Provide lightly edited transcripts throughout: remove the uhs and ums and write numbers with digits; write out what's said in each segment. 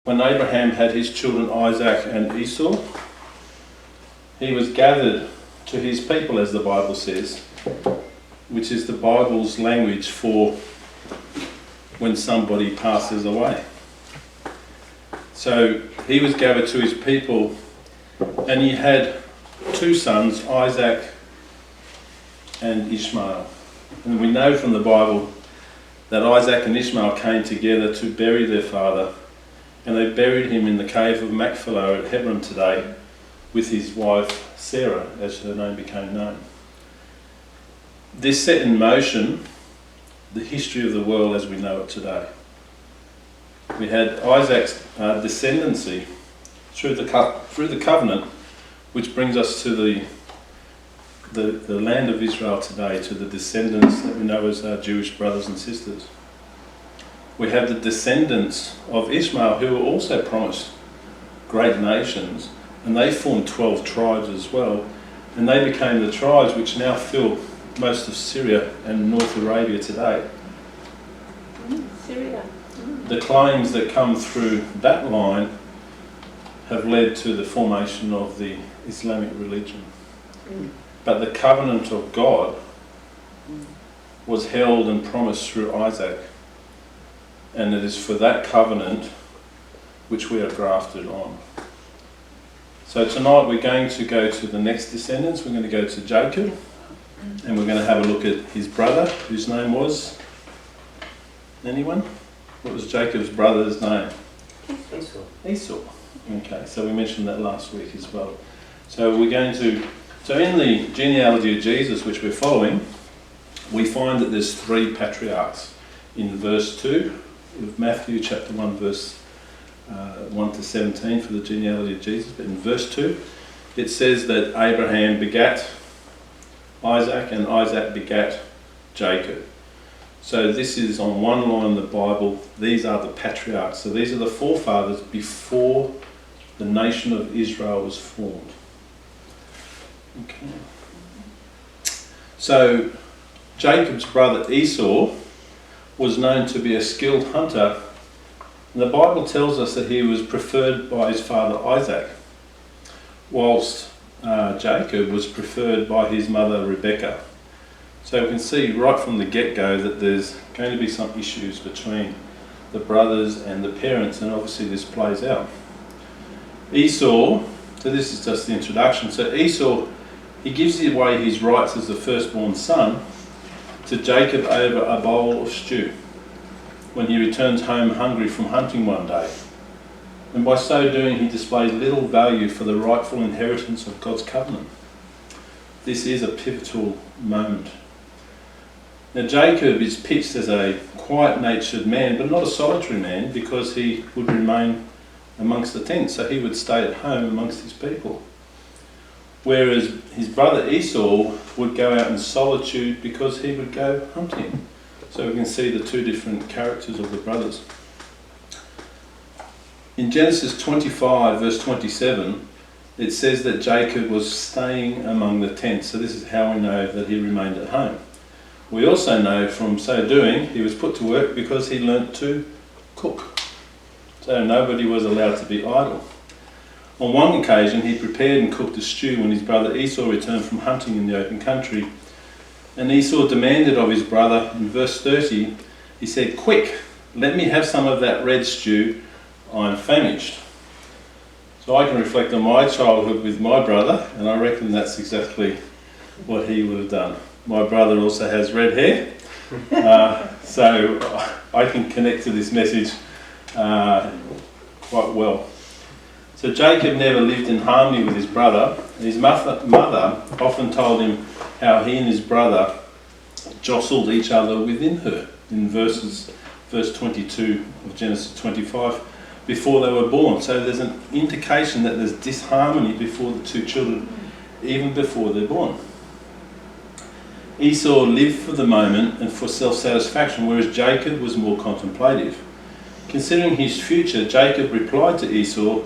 When Abraham had his children Isaac and Esau, he was gathered to his people, as the Bible says, which is the Bible's language for when somebody passes away. So he was gathered to his people, and he had two sons, Isaac and Ishmael. And we know from the Bible that Isaac and Ishmael came together to bury their father, and they buried him in the cave of Machpelah at Hebron today with his wife Sarah, as her name became known. This set in motion the history of the world as we know it today. We had Isaac's descendancy through the covenant, which brings us to the land of Israel today, to the descendants that we know as our Jewish brothers and sisters. We have the descendants of Ishmael, who were also promised great nations, and they formed 12 tribes as well, and they became the tribes which now fill most of Syria and North Arabia today. Syria. The claims that come through that line have led to the formation of the Islamic religion. But the covenant of God was held and promised through Isaac, and it is for that covenant which we are grafted on. So tonight we're going to go to the next descendants. We're going to go to Jacob, and we're going to have a look at his brother, whose name was... Anyone? What was Jacob's brother's name? Esau. Esau. Okay, so we mentioned that last week as well. So we're going to... So in the genealogy of Jesus, which we're following, we find that there's three patriarchs. In verse 2 of Matthew chapter 1, verse 1 to 17 for the genealogy of Jesus. But in verse 2, it says that Abraham begat Isaac, and Isaac begat Jacob. So this is on one line in the Bible. These are the patriarchs. So these are the forefathers before the nation of Israel was formed. Okay. So Jacob's brother Esau was known to be a skilled hunter, and the Bible tells us that he was preferred by his father Isaac, whilst Jacob was preferred by his mother Rebekah. So we can see right from the get-go that there's going to be some issues between the brothers and the parents, and obviously this plays out. Esau, so this is just the introduction. So Esau, he gives away his rights as the firstborn son to Jacob over a bowl of stew when he returns home hungry from hunting one day. And by so doing, he displays little value for the rightful inheritance of God's covenant. This is a pivotal moment. Now Jacob is pitched as a quiet-natured man, but not a solitary man, because he would remain amongst the tents, so he would stay at home amongst his people. Whereas his brother Esau would go out in solitude because he would go hunting. So we can see the two different characters of the brothers. In Genesis 25 verse 27, it says that Jacob was staying among the tents. So this is how we know that he remained at home. We also know from so doing he was put to work because he learnt to cook. So nobody was allowed to be idle. On one occasion, he prepared and cooked a stew when his brother Esau returned from hunting in the open country. And Esau demanded of his brother, in verse 30, he said, "Quick, let me have some of that red stew, I'm famished." So I can reflect on my childhood with my brother, and I reckon that's exactly what he would have done. My brother also has red hair, so I can connect to this message quite well. So Jacob never lived in harmony with his brother, and his mother often told him how he and his brother jostled each other within her, in verse 22 of Genesis 25, before they were born. So there's an indication that there's disharmony before the two children, even before they're born. Esau lived for the moment and for self-satisfaction, whereas Jacob was more contemplative. Considering his future, Jacob replied to Esau,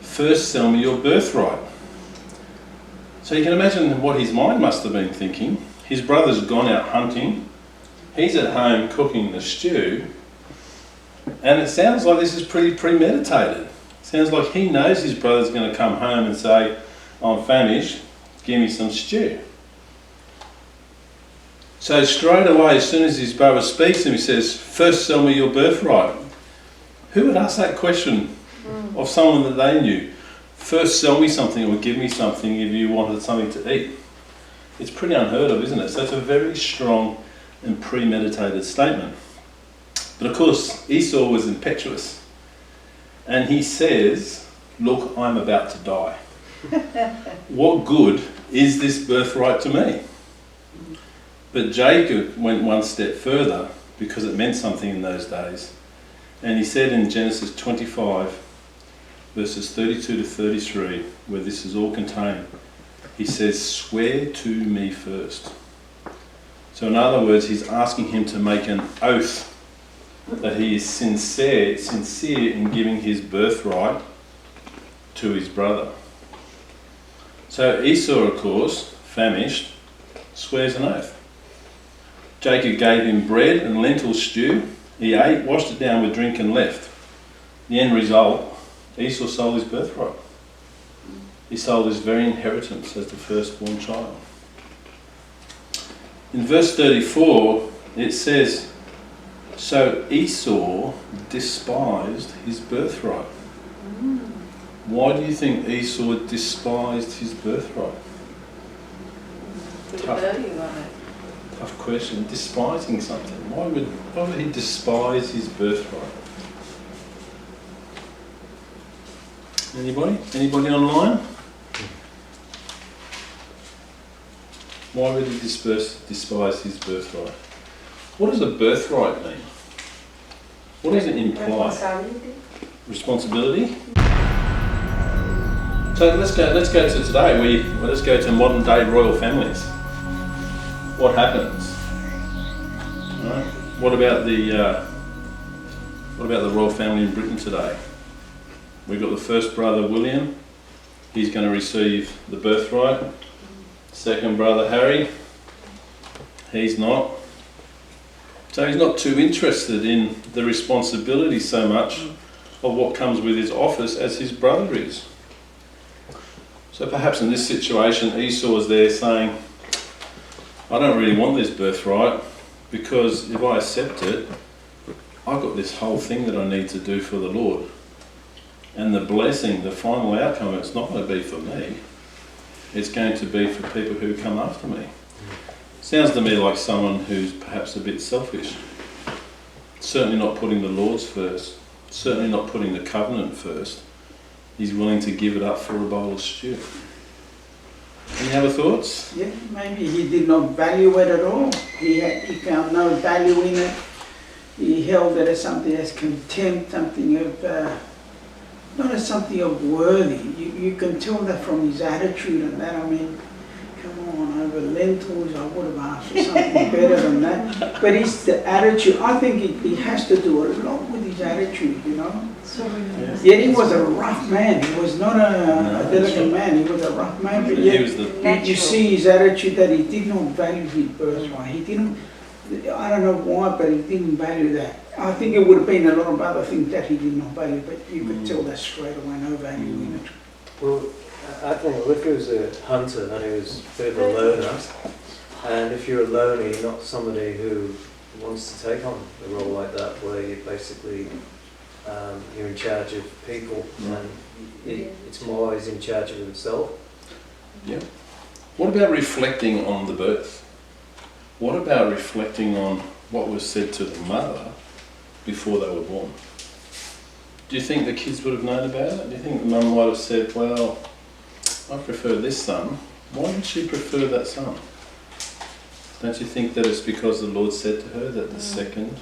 "First sell me your birthright." So you can imagine what his mind must have been thinking. His brother's gone out hunting, he's at home cooking the stew, And it sounds like this is pretty premeditated. Sounds like he knows his brother's going to come home and say, I'm famished, give me some stew. So straight away, as soon as his brother speaks to him, he says, first sell me your birthright. Who would ask that question of someone that they knew? First sell me something or give me something if you wanted something to eat. It's pretty unheard of, isn't it? So it's a very strong and premeditated statement. But of course, Esau was impetuous. And he says, look, I'm about to die. What good is this birthright to me? But Jacob went one step further because it meant something in those days. And he said in Genesis 25, verses 32 to 33, where this is all contained, he says, swear to me first. So in other words, he's asking him to make an oath that he is sincere in giving his birthright to his brother. So Esau, of course, famished, swears an oath. Jacob gave him bread and lentil stew. He ate, washed it down with drink and left. The end result, Esau sold his birthright. He sold his very inheritance as the firstborn child. In verse 34, it says, so Esau despised his birthright. Why do you think Esau despised his birthright? Tough question. Despising something. Why would he despise his birthright? Anybody? Anybody online? Why would he despise his birthright? What does a birthright mean? What does it imply? Responsibility. So let's go to today. Let's go to modern day royal families. What happens? Right. What about the royal family in Britain today? We've got the first brother William. He's going to receive the birthright. Second brother Harry. He's not. So he's not too interested in the responsibility so much of what comes with his office as his brother is. So perhaps in this situation, Esau is there saying, I don't really want this birthright because if I accept it, I've got this whole thing that I need to do for the Lord. And the blessing, the final outcome, it's not going to be for me. It's going to be for people who come after me. Sounds to me like someone who's perhaps a bit selfish. Certainly not putting the Lord's first. Certainly not putting the covenant first. He's willing to give it up for a bowl of stew. Any other thoughts? Yeah, maybe he did not value it at all. He found no value in it. He held it as something as contempt, something of, not as something of worthy. You can tell that from his attitude and that. I mean, come on, over lentils, I would have asked for something better than that. But it's the attitude. I think it has to do a lot with his attitude, you know. Yet he was a rough man. He was not a delicate man. He was a rough man. But yet you see his attitude that he did not value his birthright. He didn't. I don't know why, but he didn't value that. I think it would have been a lot of other things that he did not value, but you could tell that straight away, no value in it. Well, I think if he was a hunter and he was a bit of a loner, and if you're a loner, you're not somebody who wants to take on a role like that, where you basically you're in charge of people, and it's more he's in charge of himself. Yeah. What about reflecting on the birth? What about reflecting on what was said to the mother before they were born? Do you think the kids would have known about it? Do you think the mum might have said, well, I prefer this son. Why did she prefer that son? Don't you think that it's because the Lord said to her that the second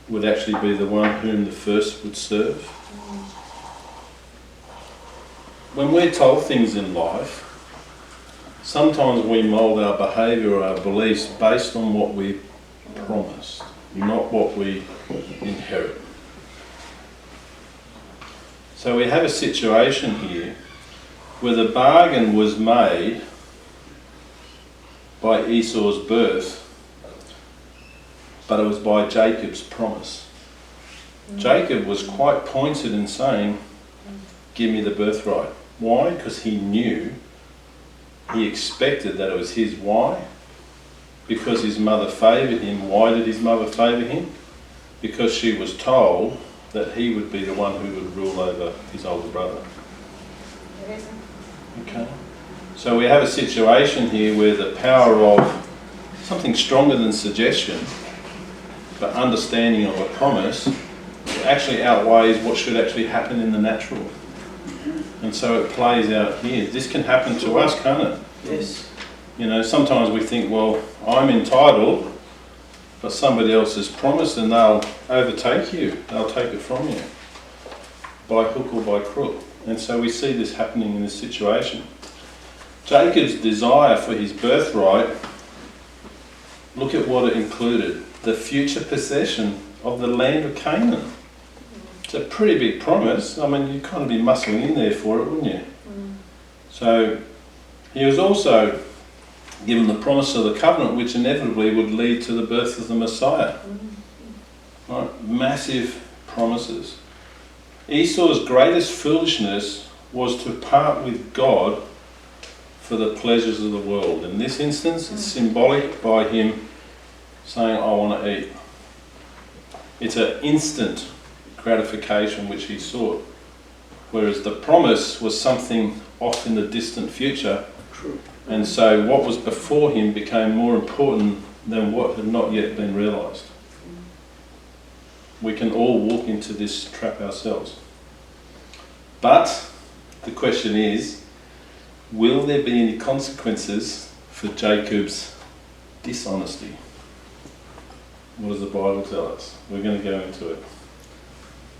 would actually be the one whom the first would serve? When we're told things in life, sometimes we mould our behaviour or our beliefs based on what we promised, not what we inherit. So we have a situation here where the bargain was made by Esau's birth but it was by Jacob's promise. Jacob was quite pointed in saying, give me the birthright. Why? Because he knew, he expected that it was his. Why? Because his mother favoured him. Why did his mother favour him? Because she was told that he would be the one who would rule over his older brother. Okay. So we have a situation here where the power of something stronger than suggestion, but understanding of a promise, actually outweighs what should actually happen in the natural. And so it plays out here. This can happen to us, can't it? Yes. You know, sometimes we think, well, I'm entitled, but somebody else has promised and they'll overtake you. They'll take it from you by hook or by crook. And so we see this happening in this situation. Jacob's desire for his birthright, look at what it included. The future possession of the land of Canaan. It's a pretty big promise. I mean, you'd kind of be muscling in there for it, wouldn't you? So he was also given the promise of the covenant, which inevitably would lead to the birth of the Messiah. Right? Massive promises. Esau's greatest foolishness was to part with God for the pleasures of the world. In this instance, it's symbolic by him saying, I want to eat. It's an instant gratification which he sought, whereas the promise was something off in the distant future. True. And so what was before him became more important than what had not yet been realised. We can all walk into this trap ourselves. But the question is, will there be any consequences for Jacob's dishonesty? What does the Bible tell us? We're going to go into it.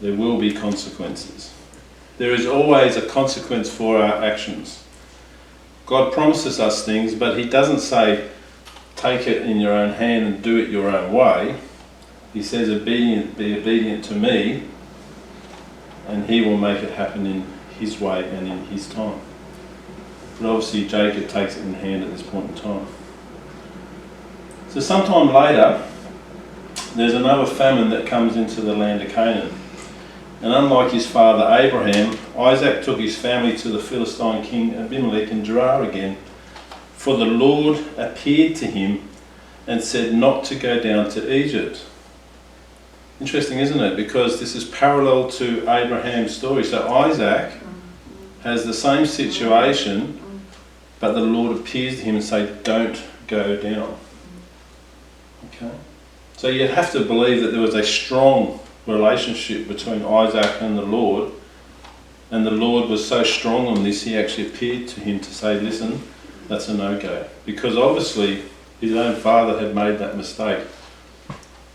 There will be consequences. There is always a consequence for our actions. God promises us things, but he doesn't say, take it in your own hand and do it your own way. He says, be obedient to me, and he will make it happen in his way and in his time. But obviously Jacob takes it in hand at this point in time. So sometime later, there's another famine that comes into the land of Canaan. And unlike his father Abraham, Isaac took his family to the Philistine king Abimelech in Gerar again. For the Lord appeared to him and said not to go down to Egypt. Interesting, isn't it? Because this is parallel to Abraham's story. So Isaac has the same situation, but the Lord appears to him and says, don't go down. Okay? So you have to believe that there was a strong relationship between Isaac and the Lord was so strong on this, he actually appeared to him to say, listen, that's a no-go. Because obviously his own father had made that mistake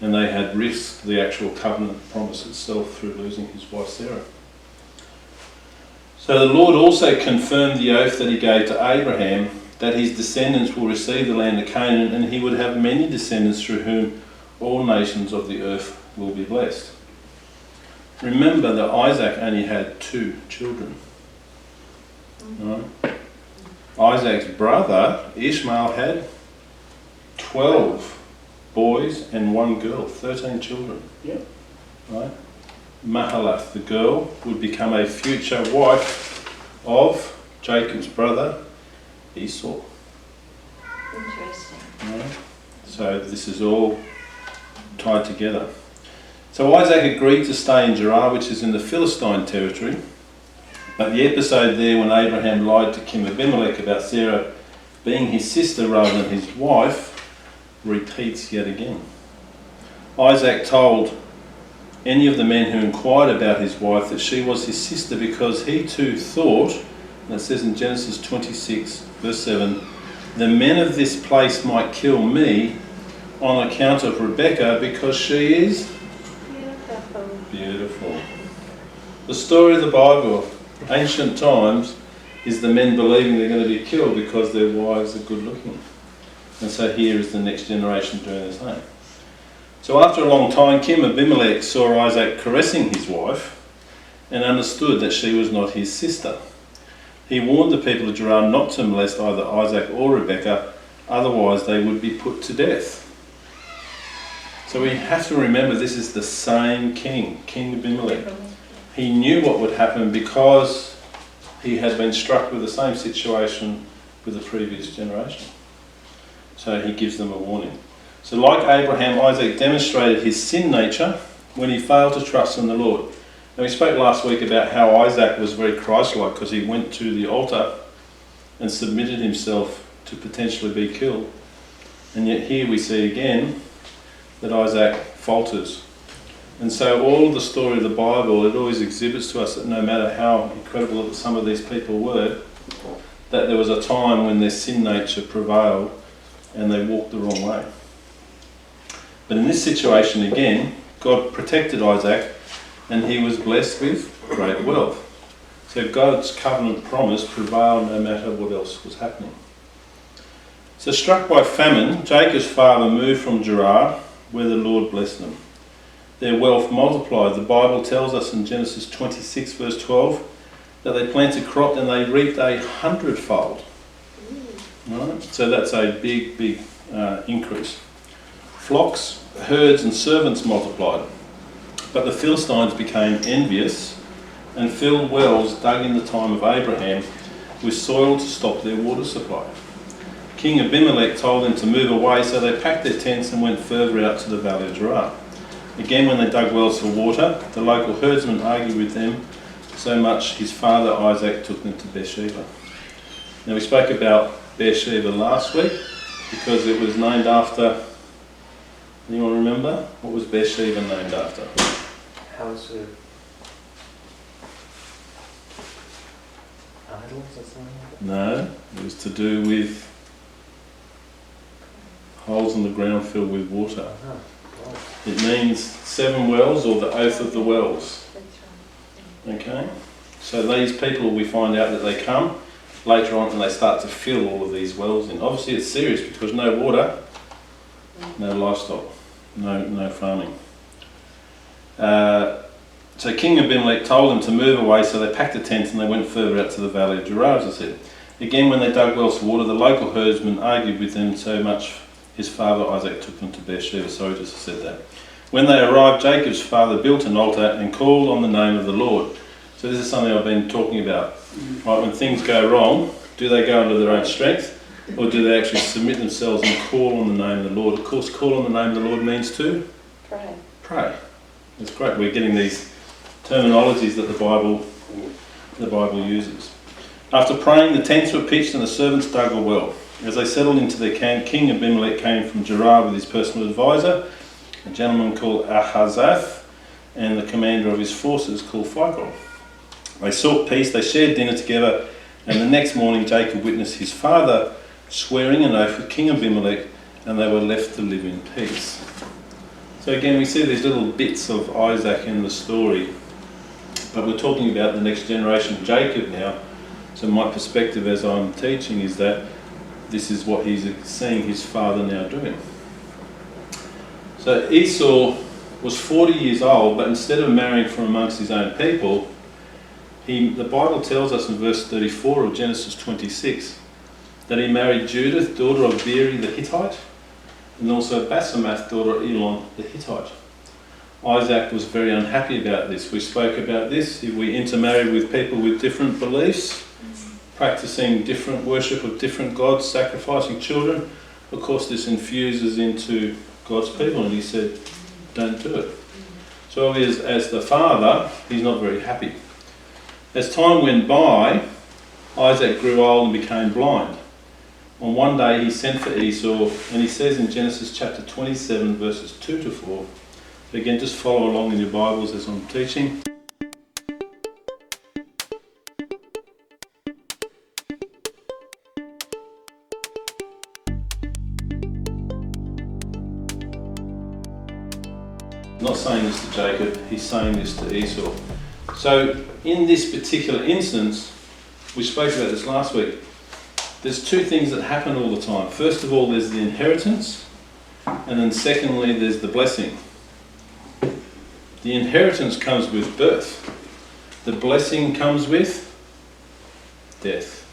and they had risked the actual covenant promise itself through losing his wife Sarah. So the Lord also confirmed the oath that he gave to Abraham, that his descendants will receive the land of Canaan, and he would have many descendants through whom all nations of the earth will be blessed. Remember that Isaac only had 2 children. Right? Isaac's brother Ishmael had 12 boys and 1 girl, 13 children. Yep. Right? Mahalath, the girl, would become a future wife of Jacob's brother Esau. Interesting. Right? So this is all tied together. So Isaac agreed to stay in Gerar, which is in the Philistine territory. But the episode there when Abraham lied to King Abimelech about Sarah being his sister rather than his wife repeats yet again. Isaac told any of the men who inquired about his wife that she was his sister because he too thought, and it says in Genesis 26 verse 7, the men of this place might kill me on account of Rebekah because she is beautiful. The story of the Bible, ancient times, is the men believing they're going to be killed because their wives are good looking. And so here is the next generation doing the same. So after a long time, King Abimelech saw Isaac caressing his wife and understood that she was not his sister. He warned the people of Gerar not to molest either Isaac or Rebekah, otherwise they would be put to death. So we have to remember this is the same king, King Abimelech. He knew what would happen because he had been struck with the same situation with the previous generation. So he gives them a warning. So like Abraham, Isaac demonstrated his sin nature when he failed to trust in the Lord. And we spoke last week about how Isaac was very Christ-like because he went to the altar and submitted himself to potentially be killed. And yet here we see again that Isaac falters. And so all of the story of the Bible, it always exhibits to us that no matter how incredible some of these people were, that there was a time when their sin nature prevailed and they walked the wrong way. But in this situation again, God protected Isaac and he was blessed with great wealth. So God's covenant promise prevailed no matter what else was happening. So struck by famine, Jacob's father moved from Gerar, where the Lord blessed them. Their wealth multiplied. The Bible tells us in Genesis 26 verse 12 that they planted crop and they reaped 100-fold. Right? So that's a big increase. Flocks, herds and servants multiplied. But the Philistines became envious and filled wells dug in the time of Abraham with soil to stop their water supply. King Abimelech told them to move away, so they packed their tents and went further out to the valley of Gerar. Again, when they dug wells for water, the local herdsmen argued with them so much his father Isaac took them to Beersheba. Now we spoke about Beersheba last week because it was named after, anyone remember? What was Beersheba named after? House of idols or something like that? No, it was to do with holes in the ground filled with water. Oh, wow. It means 7 wells or the oath of the wells. Okay? So these people, we find out that they come later on and they start to fill all of these wells in. Obviously it's serious because no water, no livestock, no farming. So King Abimelech told them to move away, so they packed the tents and they went further out to the valley of Gerar, as I said. Again, when they dug wells for water, the local herdsmen argued with them so much his father Isaac took them to Beersheba. Sorry, just said that. When they arrived, Jacob's father built an altar and called on the name of the Lord. So this is something I've been talking about. Right, when things go wrong, do they go under their own strength, or do they actually submit themselves and call on the name of the Lord? Of course, call on the name of the Lord means to Pray. pray. It's great. We're getting these terminologies that the Bible uses. After praying, the tents were pitched and the servants dug a well. As they settled into their camp, King Abimelech came from Gerar with his personal advisor, a gentleman called Ahazath, and the commander of his forces called Phicol. They sought peace, they shared dinner together, and the next morning Jacob witnessed his father swearing an oath with King Abimelech, and they were left to live in peace. So again, we see these little bits of Isaac in the story, but we're talking about the next generation, Jacob now. So my perspective as I'm teaching is that this is what he's seeing his father now doing. So Esau was 40 years old, but instead of marrying from amongst his own people, the Bible tells us in verse 34 of Genesis 26 that he married Judith, daughter of Beeri the Hittite, and also Basemath, daughter of Elon the Hittite. Isaac was very unhappy about this. We spoke about this. If we intermarry with people with different beliefs, practicing different worship of different gods, sacrificing children, of course this infuses into God's people, and he said, don't do it. So as the father, he's not very happy. As time went by, Isaac grew old and became blind. On one day he sent for Esau, and he says in Genesis chapter 27 verses 2 to 4, again just follow along in your Bibles as I'm teaching. Not saying this to Jacob, he's saying this to Esau. So in this particular instance, we spoke about this last week, there's 2 things that happen all the time. First of all, there's the inheritance, and then secondly, there's the blessing. The inheritance comes with birth. The blessing comes with death.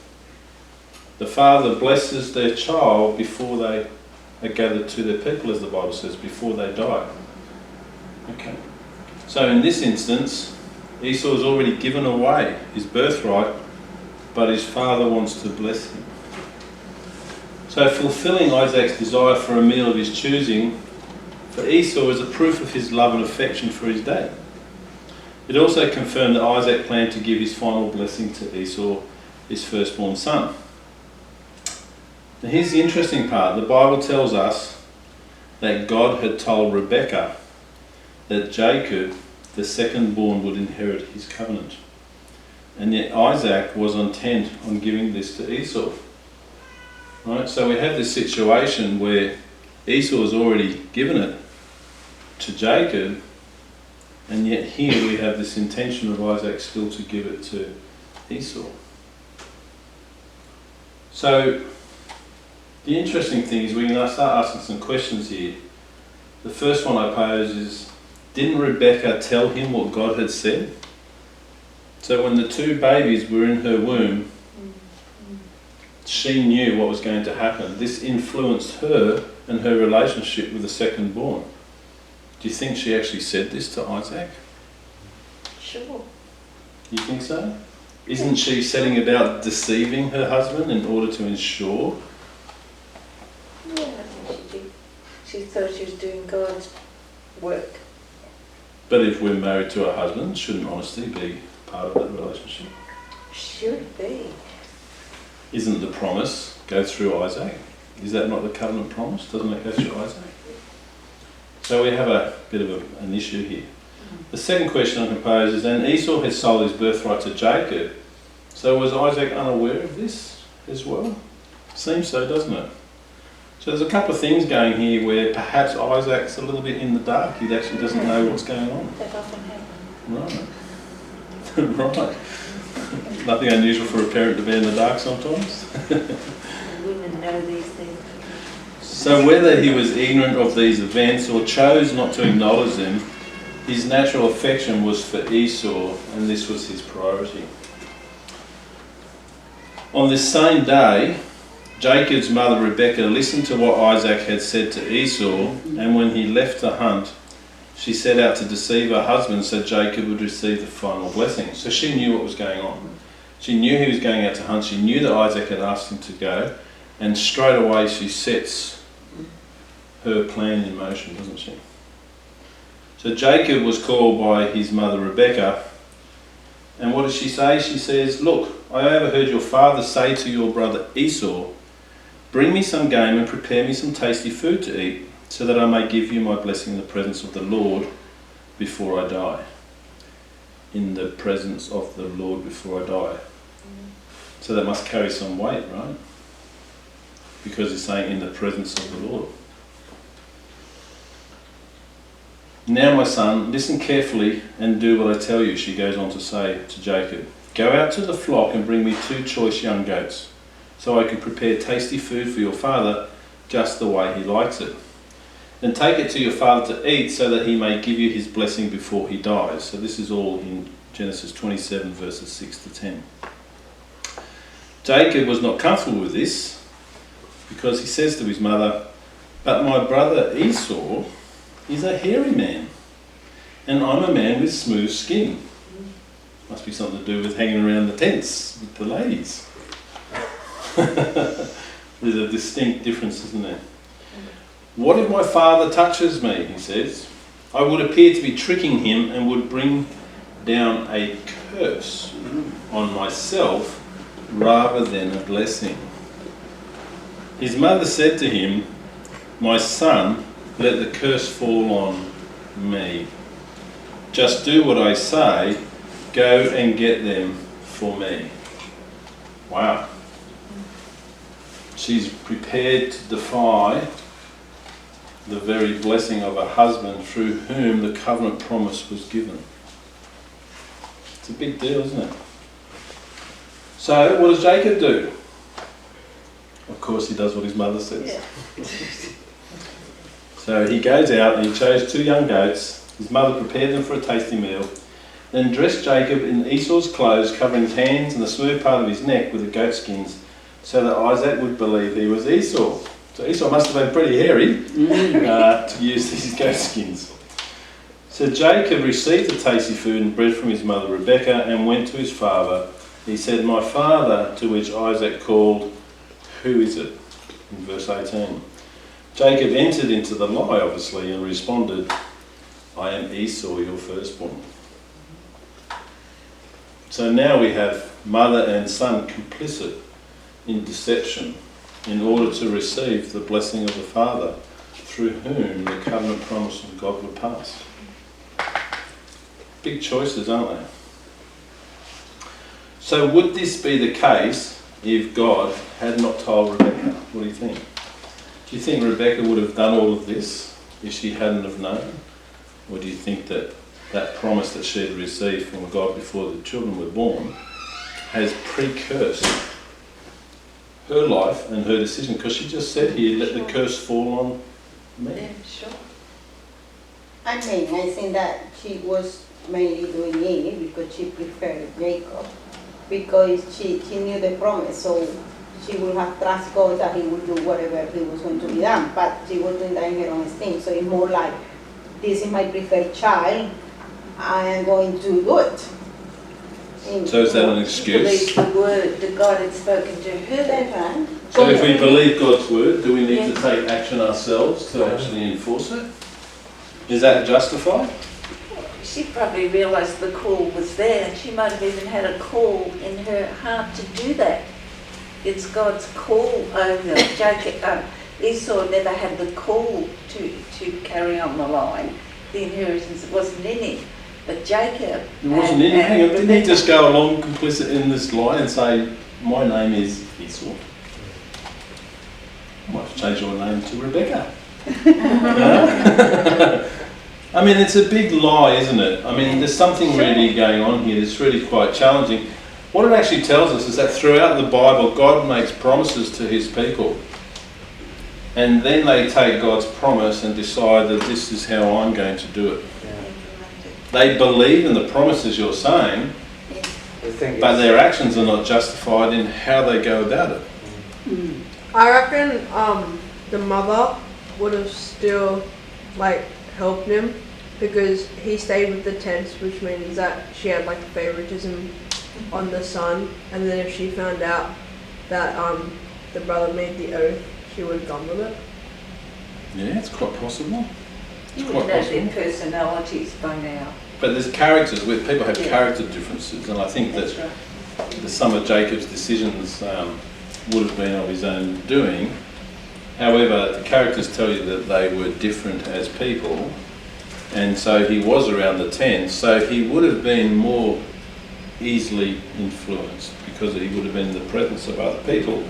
The father blesses their child before they are gathered to their people, as the Bible says, before they die. Okay. So in this instance, Esau has already given away his birthright, but his father wants to bless him. So fulfilling Isaac's desire for a meal of his choosing for Esau is a proof of his love and affection for his dad. It also confirmed that Isaac planned to give his final blessing to Esau, his firstborn son. Now here's the interesting part. The Bible tells us that God had told Rebekah that Jacob, the second-born, would inherit his covenant. And yet Isaac was intent on giving this to Esau. Right? So we have this situation where Esau has already given it to Jacob, and yet here we have this intention of Isaac still to give it to Esau. So the interesting thing is we can start asking some questions here. The first one I pose is, didn't Rebekah tell him what God had said? So when the two babies were in her womb, she knew what was going to happen. This influenced her and her relationship with the second-born. Do you think she actually said this to Isaac? Sure. You think so? Isn't she setting about deceiving her husband in order to ensure? Yeah, I think she did. She thought she was doing God's work. But if we're married to our husband, shouldn't honesty be part of that relationship? Should be. Isn't the promise go through Isaac? Is that not the covenant promise? Doesn't it go through Isaac? So we have a bit of an issue here. The second question I can pose is, and Esau has sold his birthright to Jacob, so was Isaac unaware of this as well? Seems so, doesn't it? So there's a couple of things going here where perhaps Isaac's a little bit in the dark. He actually doesn't know what's going on. That often happens. Right. Right. Nothing unusual for a parent to be in the dark sometimes. Women know these things. So whether he was ignorant of these events or chose not to acknowledge them, his natural affection was for Esau, and this was his priority. On this same day, Jacob's mother Rebekah listened to what Isaac had said to Esau, and when he left the hunt, she set out to deceive her husband so Jacob would receive the final blessing. So she knew what was going on. She knew he was going out to hunt. She knew that Isaac had asked him to go, and straight away she sets her plan in motion, doesn't she? So Jacob was called by his mother Rebekah, and what does she say? She says, "Look, I overheard your father say to your brother Esau, 'Bring me some game and prepare me some tasty food to eat, so that I may give you my blessing in the presence of the Lord before I die.'" In the presence of the Lord before I die. So that must carry some weight, right? Because he's saying in the presence of the Lord. "Now, my son, listen carefully and do what I tell you," she goes on to say to Jacob. "Go out to the flock and bring me 2 choice young goats, so I can prepare tasty food for your father just the way he likes it. Then take it to your father to eat so that he may give you his blessing before he dies." So this is all in Genesis 27 verses 6 to 10. Jacob was not comfortable with this because he says to his mother, "But my brother Esau is a hairy man, and I'm a man with smooth skin." Must be something to do with hanging around the tents with the ladies. There's a distinct difference, isn't there? "What if my father touches me?" he says. "I would appear to be tricking him and would bring down a curse on myself rather than a blessing." His mother said to him, "My son, let the curse fall on me. Just do what I say, go and get them for me." Wow. She's prepared to defy the very blessing of her husband through whom the covenant promise was given. It's a big deal, isn't it? So, what does Jacob do? Of course, he does what his mother says. Yeah. So he goes out and he chose 2 young goats. His mother prepared them for a tasty meal, then dressed Jacob in Esau's clothes, covering his hands and the smooth part of his neck with the goat skins, so that Isaac would believe he was Esau. So Esau must have been pretty hairy to use these goat skins. So Jacob received the tasty food and bread from his mother Rebekah and went to his father. He said, "My father," to which Isaac called, "Who is it?" in verse 18. Jacob entered into the lie, obviously, and responded, "I am Esau, your firstborn." So now we have mother and son complicit in deception in order to receive the blessing of the father, through whom the covenant promise of God would pass. Big choices, aren't they? So would this be the case if God had not told Rebekah? What do you think? Do you think Rebekah would have done all of this if she hadn't have known? Or do you think that that promise that she had received from God before the children were born has precursed her life and her decision? Because she just said here, "Let the curse fall on me." Yeah, sure. I mean, I think that she was mainly doing it because she preferred Jacob, because she knew the promise, so she would have trust God that he would do whatever he was going to be done, but she was doing that in her own esteem. So it's more like, this is my preferred child, I am going to do it. So is that an excuse? Believe the word that God had spoken to her. That's right. So if we believe God's word, do we need to take action ourselves to actually enforce it? Is that justified? She probably realised the call was there, and she might have even had a call in her heart to do that. It's God's call over Jacob. Esau never had the call to carry on the line. The inheritance wasn't in him. But Jacob... It wasn't in him. Didn't he just go along complicit in this lie and say, "My name is Esau"? I might have to change your name to Rebecca. I mean, it's a big lie, isn't it? I mean, there's something really going on here that's really quite challenging. What it actually tells us is that throughout the Bible, God makes promises to his people. And then they take God's promise and decide that this is how I'm going to do it. They believe in the promises you're saying, but their actions are not justified in how they go about it. I reckon the mother would have still helped him, because he stayed with the tents, which means that she had favoritism on the son, and then if she found out that the brother made the oath, she would have gone with it. Yeah, it's quite possible. You would know their personalities by now. But there's characters, where people have character differences, and I think that some of Jacob's decisions would have been of his own doing. However, the characters tell you that they were different as people, and so he was around the tent, so he would have been more easily influenced because he would have been in the presence of other people,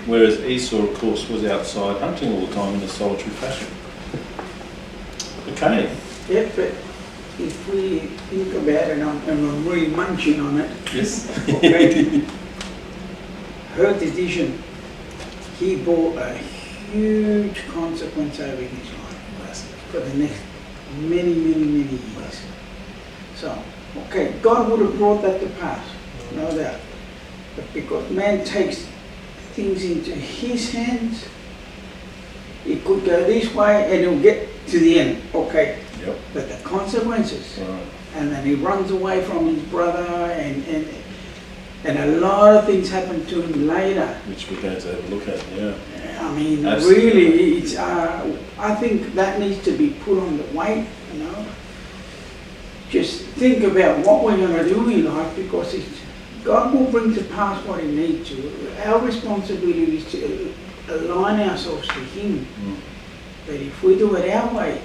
whereas Esau, of course, was outside hunting all the time in a solitary fashion. Okay. Yeah, but if we think about it, and I'm really munching on it. Yes. Okay. Her decision, he bore a huge consequence over his life for the next many years. So, okay, God would have brought that to pass, no doubt. But because man takes things into his hands, it could go this way and he'll get to the end, okay. Yep. But the consequences, Right. and then he runs away from his brother, and a lot of things happen to him later. Which we're going to have a look at, yeah. I mean, Absolutely. really, it's. I think that needs to be put on the weight. You know, just think about what we're going to do in life, because God will bring to pass what He needs to. Our responsibility is to align ourselves to Him. But if we do it our way,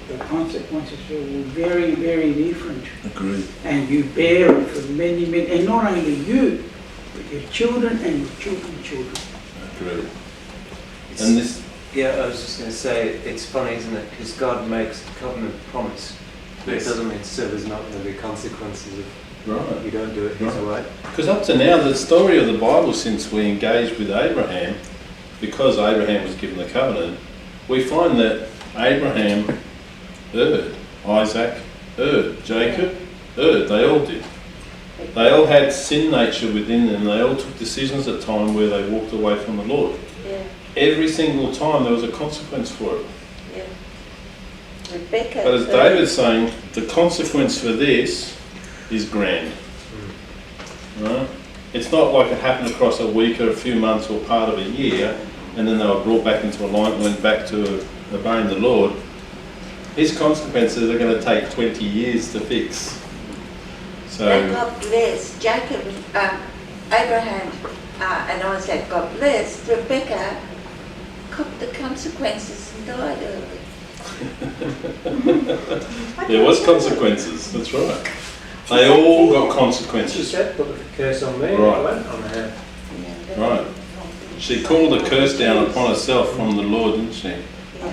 the consequences will be very different. Agreed. And you bear it for many, and not only you, but your children and your children's children. Agreed. And this, Yeah, I was just going to say, it's funny, isn't it? Because God makes a covenant promise, but it doesn't mean so there's not going to be consequences if right. you don't do it His way. Because up to now, the story of the Bible, since we engaged with Abraham, because Abraham was given the covenant, we find that Abraham erred, Isaac erred, Jacob erred, they all did. They all had sin nature within them, they all took decisions at time where they walked away from the Lord. Yeah. every single time there was a consequence for it. Yeah. Rebecca. But as David's saying, the consequence for this is grand. Right? It's not like it happened across a week or a few months or part of a year, and then they were brought back into alignment, went back to obeying the Lord. His consequences are going to take 20 years to fix. So They got blessed. Jacob, Abraham and Isaac got blessed. Rebecca copped the consequences and died early. there was consequences, that's right. They all got She consequences. said, put the curse on me, and Right. it went on her. Right. She called a curse down upon herself from the Lord, didn't she?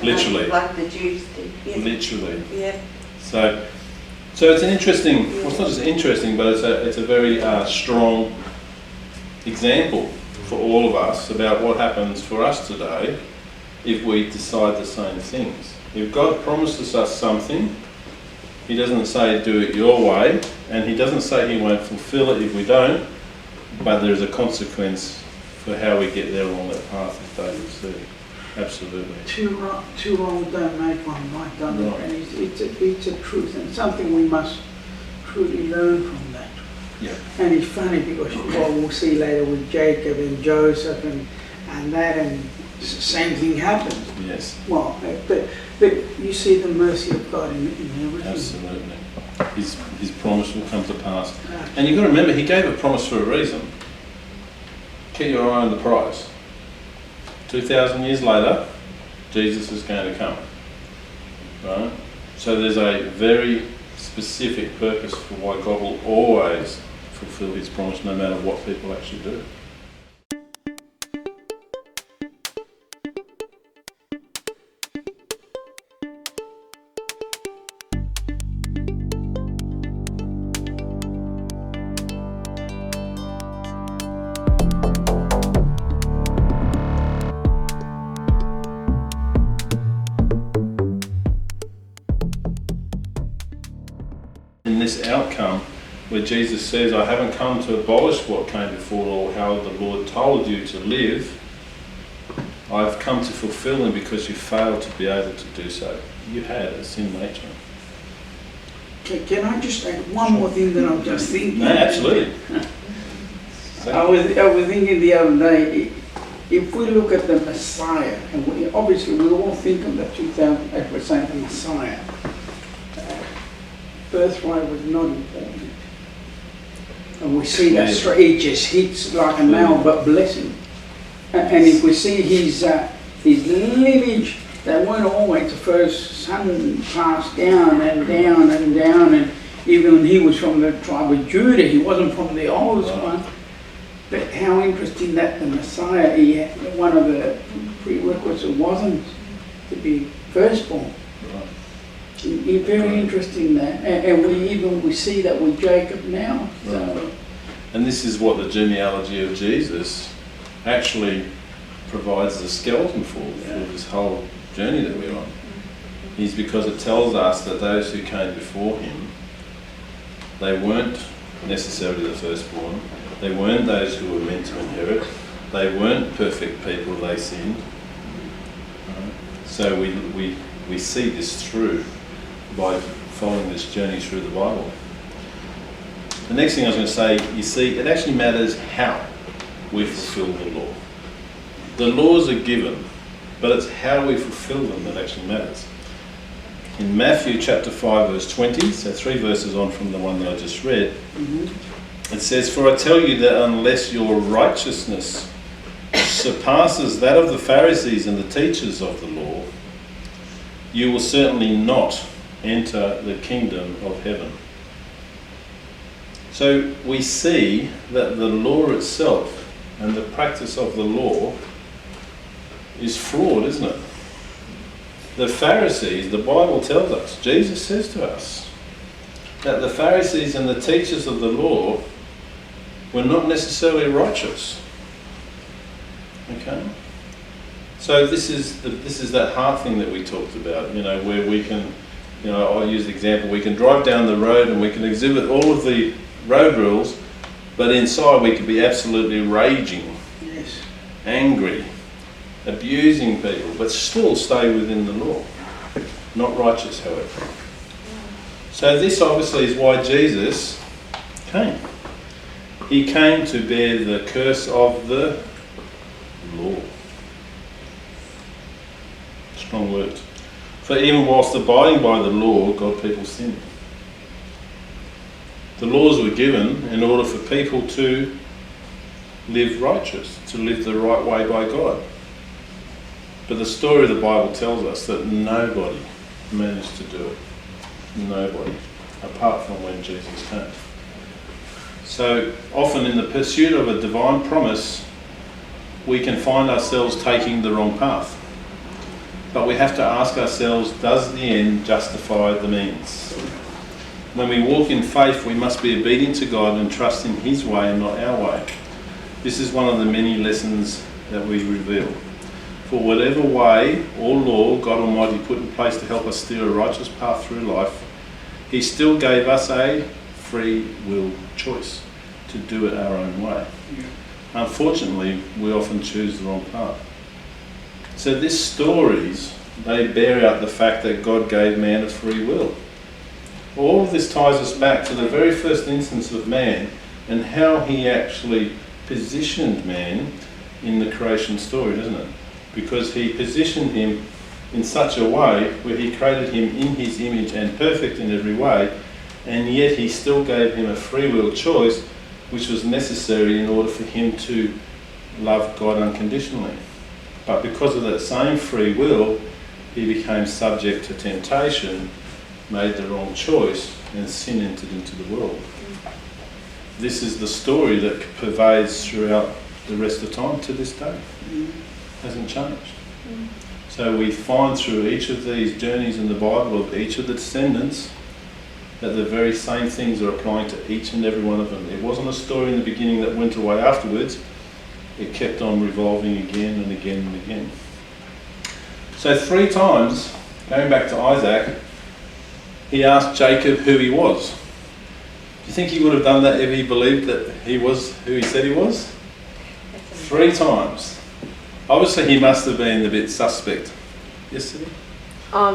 Literally. Like the Jews did. Yeah. Literally. Yeah. So it's an interesting, well, it's not just interesting, but it's a very strong example for all of us about what happens for us today if we decide the same things. If God promises us something, He doesn't say do it your way, and He doesn't say He won't fulfill it if we don't, but there's a consequence for how we get there along that path, as David said. Absolutely. Two wrongs don't make one right, don't they? Right. And it's a truth, and something we must truly learn from that. Yeah. And it's funny because what we'll see later with Jacob and Joseph and that, and same thing happened. Yes. Well, but you see the mercy of God in everything. Absolutely. His promise will come to pass. And you've got to remember, He gave a promise for a reason. Keep your eye on the prize. 2,000 years later, Jesus is going to come. Right? So there's a very specific purpose for why God will always fulfill His promise, no matter what people actually do. In this outcome, where Jesus says, I haven't come to abolish what came before or how the Lord told you to live, I've come to fulfill them because you failed to be able to do so. You had a sin nature. Can I just add one more thing that I'm just thinking? No, absolutely. I was thinking the other day, if we look at the Messiah, and obviously we all think of the 2000, as we're saying, the Messiah. Birthright was not important. And we see that straight, it just hits like a nail, but blessing. And if we see his lineage, they weren't always the first son passed down and down and down, and even when he was from the tribe of Judah, he wasn't from the oldest one. But how interesting that the Messiah, he had, one of the prerequisites wasn't to be firstborn. Very interesting that, and we see that with Jacob now. So. And this is what the genealogy of Jesus actually provides the skeleton for this whole journey that we're on. Is because it tells us that those who came before him, they weren't necessarily the firstborn, they weren't those who were meant to inherit, they weren't perfect people, they sinned. So we see this through by following this journey through the Bible. The next thing I was going to say, you see, it actually matters how we fulfill the law. The laws are given, but it's how we fulfill them that actually matters. In Matthew chapter 5 verse 20, so 3 verses on from the one that I just read, it says, "For I tell you that unless your righteousness surpasses that of the Pharisees and the teachers of the law, you will certainly not enter the kingdom of heaven." So we see that the law itself and the practice of the law is flawed, isn't it? The Pharisees, the Bible tells us, Jesus says to us, that the Pharisees and the teachers of the law were not necessarily righteous. Okay? So this is that heart thing that we talked about, where we can, I'll use the example, we can drive down the road and we can exhibit all of the road rules, but inside we could be absolutely raging, Yes. angry, abusing people, but still stay within the law. Not righteous, however. So this obviously is why Jesus came. He came to bear the curse of the law. Strong words. For even whilst abiding by the law, God people sinned. The laws were given in order for people to live righteous, to live the right way by God. But the story of the Bible tells us that nobody managed to do it. Nobody, apart from when Jesus came. So often in the pursuit of a divine promise, we can find ourselves taking the wrong path. But we have to ask ourselves, does the end justify the means? When we walk in faith, we must be obedient to God and trust in His way and not our way. This is one of the many lessons that we reveal. For whatever way or law God Almighty put in place to help us steer a righteous path through life, He still gave us a free will choice to do it our own way. Unfortunately, we often choose the wrong path. So these stories, they bear out the fact that God gave man a free will. All of this ties us back to the very first instance of man and how He actually positioned man in the creation story, doesn't it? Because He positioned him in such a way where He created him in His image and perfect in every way, and yet He still gave him a free will choice which was necessary in order for him to love God unconditionally. But because of that same free will, he became subject to temptation, made the wrong choice, and sin entered into the world. This is the story that pervades throughout the rest of time to this day. Hasn't changed. So we find through each of these journeys in the Bible of each of the descendants that the very same things are applying to each and every one of them. It wasn't a story in the beginning that went away afterwards. It kept on revolving again and again and again. So 3 times, going back to Isaac, he asked Jacob who he was. Do you think he would have done that if he believed that he was who he said he was? 3 times. Obviously he must have been a bit suspect. Yes, Sydney?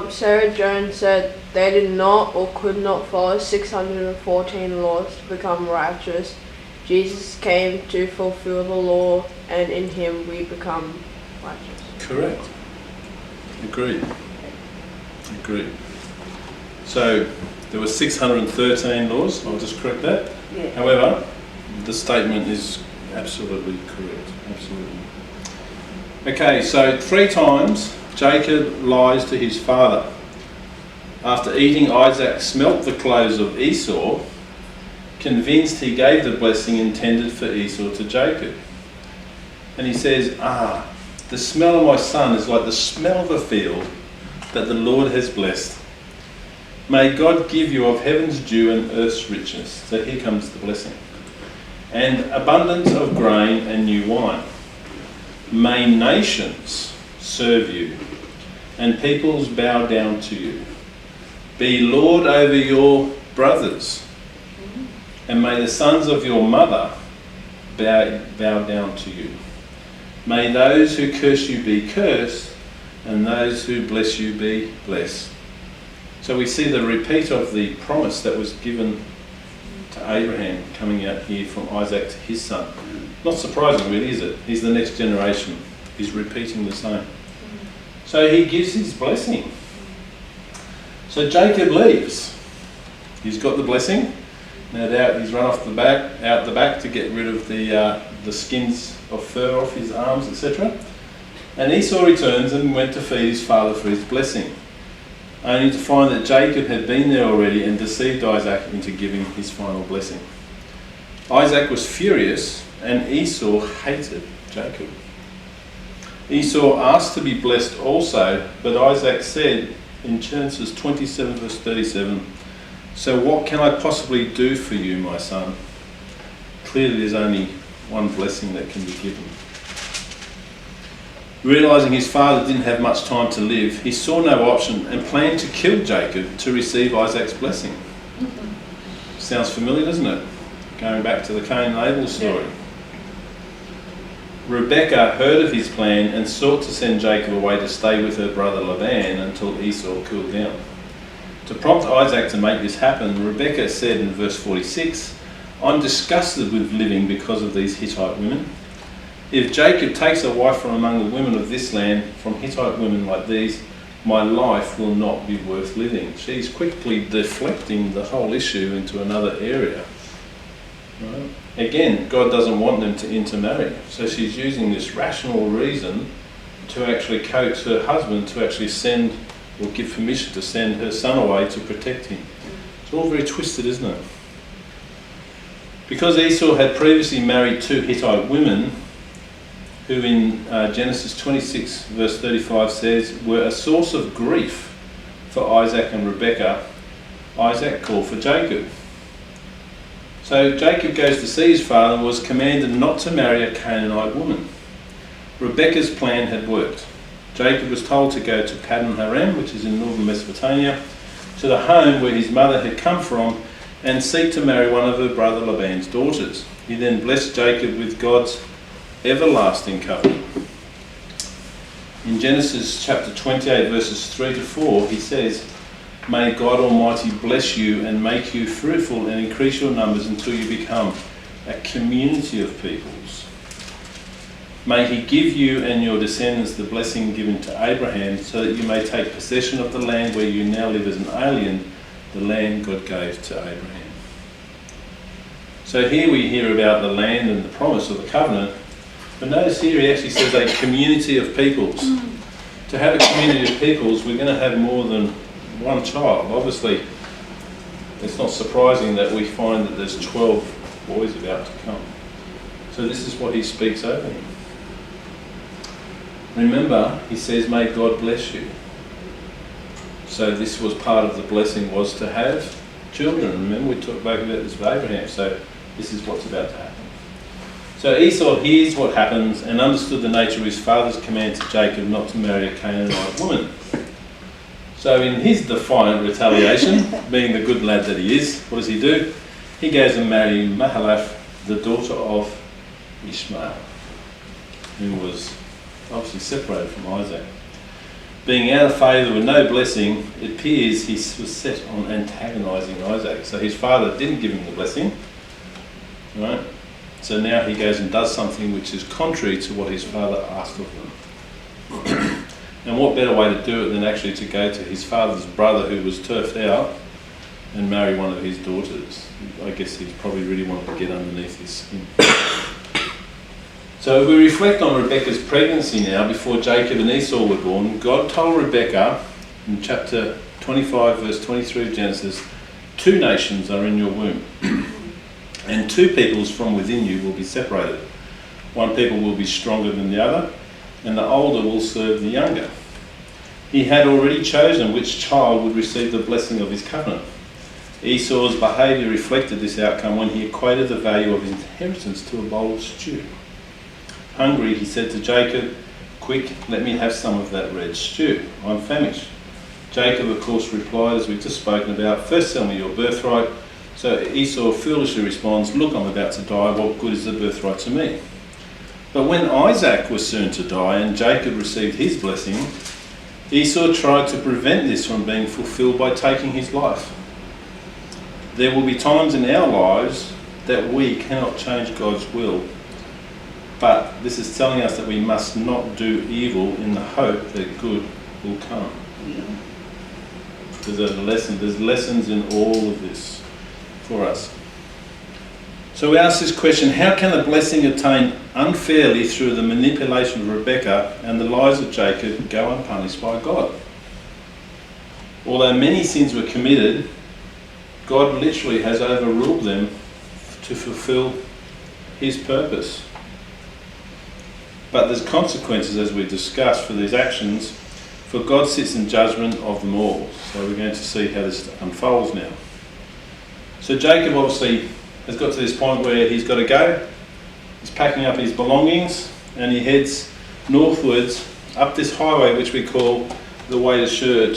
Sarah Jones said they did not or could not follow 614 laws to become righteous. Jesus came to fulfill the law, and in Him we become righteous. Correct. Agreed. So there were 613 laws, I'll just correct that. Yeah. However, the statement is absolutely correct. Absolutely. Okay, so 3 times Jacob lies to his father. After eating, Isaac smelt the clothes of Esau, convinced he gave the blessing intended for Esau to Jacob. And he says, the smell of my son is like the smell of a field that the Lord has blessed. May God give you of heaven's dew and earth's riches. So here comes the blessing. And abundance of grain and new wine. May nations serve you, and peoples bow down to you. Be Lord over your brothers, and may the sons of your mother bow down to you. May those who curse you be cursed, and those who bless you be blessed. So we see the repeat of the promise that was given to Abraham coming out here from Isaac to his son. Not surprising really, is it? He's the next generation. He's repeating the same. So he gives his blessing. So Jacob leaves. He's got the blessing. No doubt he's run out the back to get rid of the skins of fur off his arms, etc. And Esau returns and went to feed his father for his blessing, only to find that Jacob had been there already and deceived Isaac into giving his final blessing. Isaac was furious, and Esau hated Jacob. Esau asked to be blessed also, but Isaac said in Genesis 27 verse 37, "So what can I possibly do for you, my son?" Clearly there's only one blessing that can be given. Realising his father didn't have much time to live, he saw no option and planned to kill Jacob to receive Isaac's blessing. Sounds familiar, doesn't it? Going back to the Cain and Abel story. Rebekah heard of his plan and sought to send Jacob away to stay with her brother Laban until Esau cooled down. To prompt Isaac to make this happen, Rebekah said in verse 46, "I'm disgusted with living because of these Hittite women. If Jacob takes a wife from among the women of this land, from Hittite women like these, my life will not be worth living." She's quickly deflecting the whole issue into another area. Right? Again, God doesn't want them to intermarry. So she's using this rational reason to actually coax her husband to actually send or give permission to send her son away to protect him. It's all very twisted, isn't it? Because Esau had previously married 2 Hittite women, who in Genesis 26 verse 35 says were a source of grief for Isaac and Rebekah, Isaac called for Jacob. So Jacob goes to see his father and was commanded not to marry a Canaanite woman. Rebekah's plan had worked. Jacob was told to go to Paddan Aram, which is in northern Mesopotamia, to the home where his mother had come from, and seek to marry one of her brother Laban's daughters. He then blessed Jacob with God's everlasting covenant. In Genesis chapter 28 verses 3 to 4 he says, "May God Almighty bless you and make you fruitful and increase your numbers until you become a community of peoples. May he give you and your descendants the blessing given to Abraham, so that you may take possession of the land where you now live as an alien, the land God gave to Abraham." So here we hear about the land and the promise of the covenant, but notice here he actually says a community of peoples. To have a community of peoples, we're going to have more than one child. Obviously, it's not surprising that we find that there's 12 boys about to come. So this is what he speaks over him. Remember, he says, "May God bless you." So this was part of the blessing, was to have children. Remember, we talked about this with Abraham. So this is what's about to happen. So Esau hears what happens and understood the nature of his father's command to Jacob not to marry a Canaanite woman. So in his defiant retaliation, being the good lad that he is, what does he do? He goes and marries Mahalath, the daughter of Ishmael, who was obviously separated from Isaac. Being out of favour with no blessing, it appears he was set on antagonising Isaac. So his father didn't give him the blessing, right? So now he goes and does something which is contrary to what his father asked of him. And what better way to do it than actually to go to his father's brother who was turfed out and marry one of his daughters? I guess he probably really wanted to get underneath his skin. So if we reflect on Rebekah's pregnancy now, before Jacob and Esau were born, God told Rebekah in chapter 25 verse 23 of Genesis, "2 nations are in your womb, and 2 peoples from within you will be separated. One people will be stronger than the other, and the older will serve the younger." He had already chosen which child would receive the blessing of his covenant. Esau's behaviour reflected this outcome when he equated the value of his inheritance to a bowl of stew. Hungry, he said to Jacob, "Quick, let me have some of that red stew. I'm famished." Jacob, of course, replied, as we've just spoken about, "First sell me your birthright." So Esau foolishly responds, "Look, I'm about to die. What good is the birthright to me?" But when Isaac was soon to die and Jacob received his blessing, Esau tried to prevent this from being fulfilled by taking his life. There will be times in our lives that we cannot change God's will, but this is telling us that we must not do evil in the hope that good will come. There's lessons in all of this for us. So we ask this question: how can a blessing obtained unfairly through the manipulation of Rebekah and the lies of Jacob go unpunished by God? Although many sins were committed, God literally has overruled them to fulfill his purpose. But there's consequences, as we discussed, for these actions, for God sits in judgment of them all. So we're going to see how this unfolds now. So Jacob obviously has got to this point where he's got to go. He's packing up his belongings and he heads northwards up this highway which we call the way to Shur.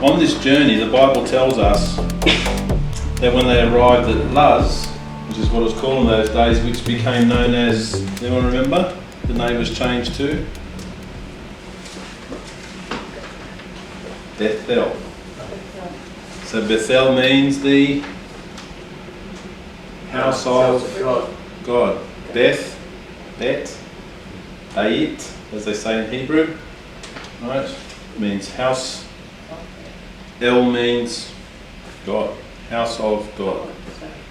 On this journey, the Bible tells us that when they arrived at Luz, which is what it was called in those days, which became known as, anyone remember? The name was changed to Bethel. So Bethel means the house of God. Beth, Bet, Beit, as they say in Hebrew, right? Means house. El means God, house of God.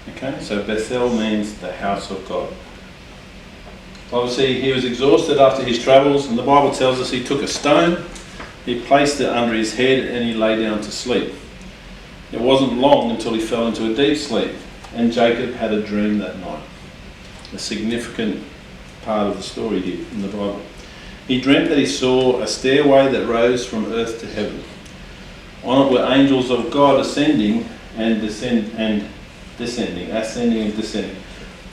Okay, so Bethel means the house of God. Obviously, he was exhausted after his travels, and the Bible tells us he took a stone, he placed it under his head, and he lay down to sleep. It wasn't long until he fell into a deep sleep, and Jacob had a dream that night. A significant part of the story here in the Bible. He dreamt that he saw a stairway that rose from earth to heaven. On it were angels of God ascending and descending. This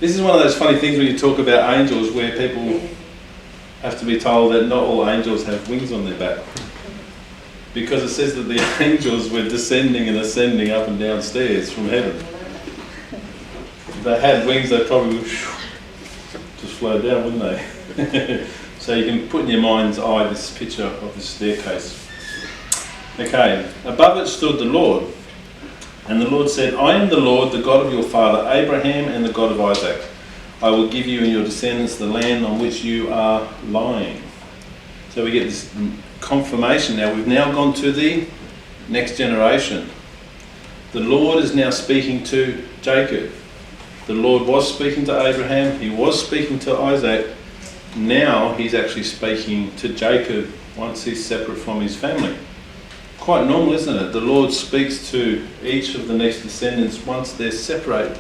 is one of those funny things when you talk about angels, where people have to be told that not all angels have wings on their back. Because it says that the angels were descending and ascending up and down stairs from heaven. If they had wings, they'd probably just flow down, wouldn't they? So you can put in your mind's eye this picture of this staircase. Okay, above it stood the Lord. And the Lord said, I am the Lord, the God of your father Abraham and the God of Isaac. I will give you and your descendants the land on which you are lying. So we get this confirmation now. We've now gone to the next generation. The Lord is now speaking to Jacob. The Lord was speaking to Abraham. He was speaking to Isaac. Now he's actually speaking to Jacob once he's separate from his family. Quite normal, isn't it? The Lord speaks to each of the next descendants once they're separated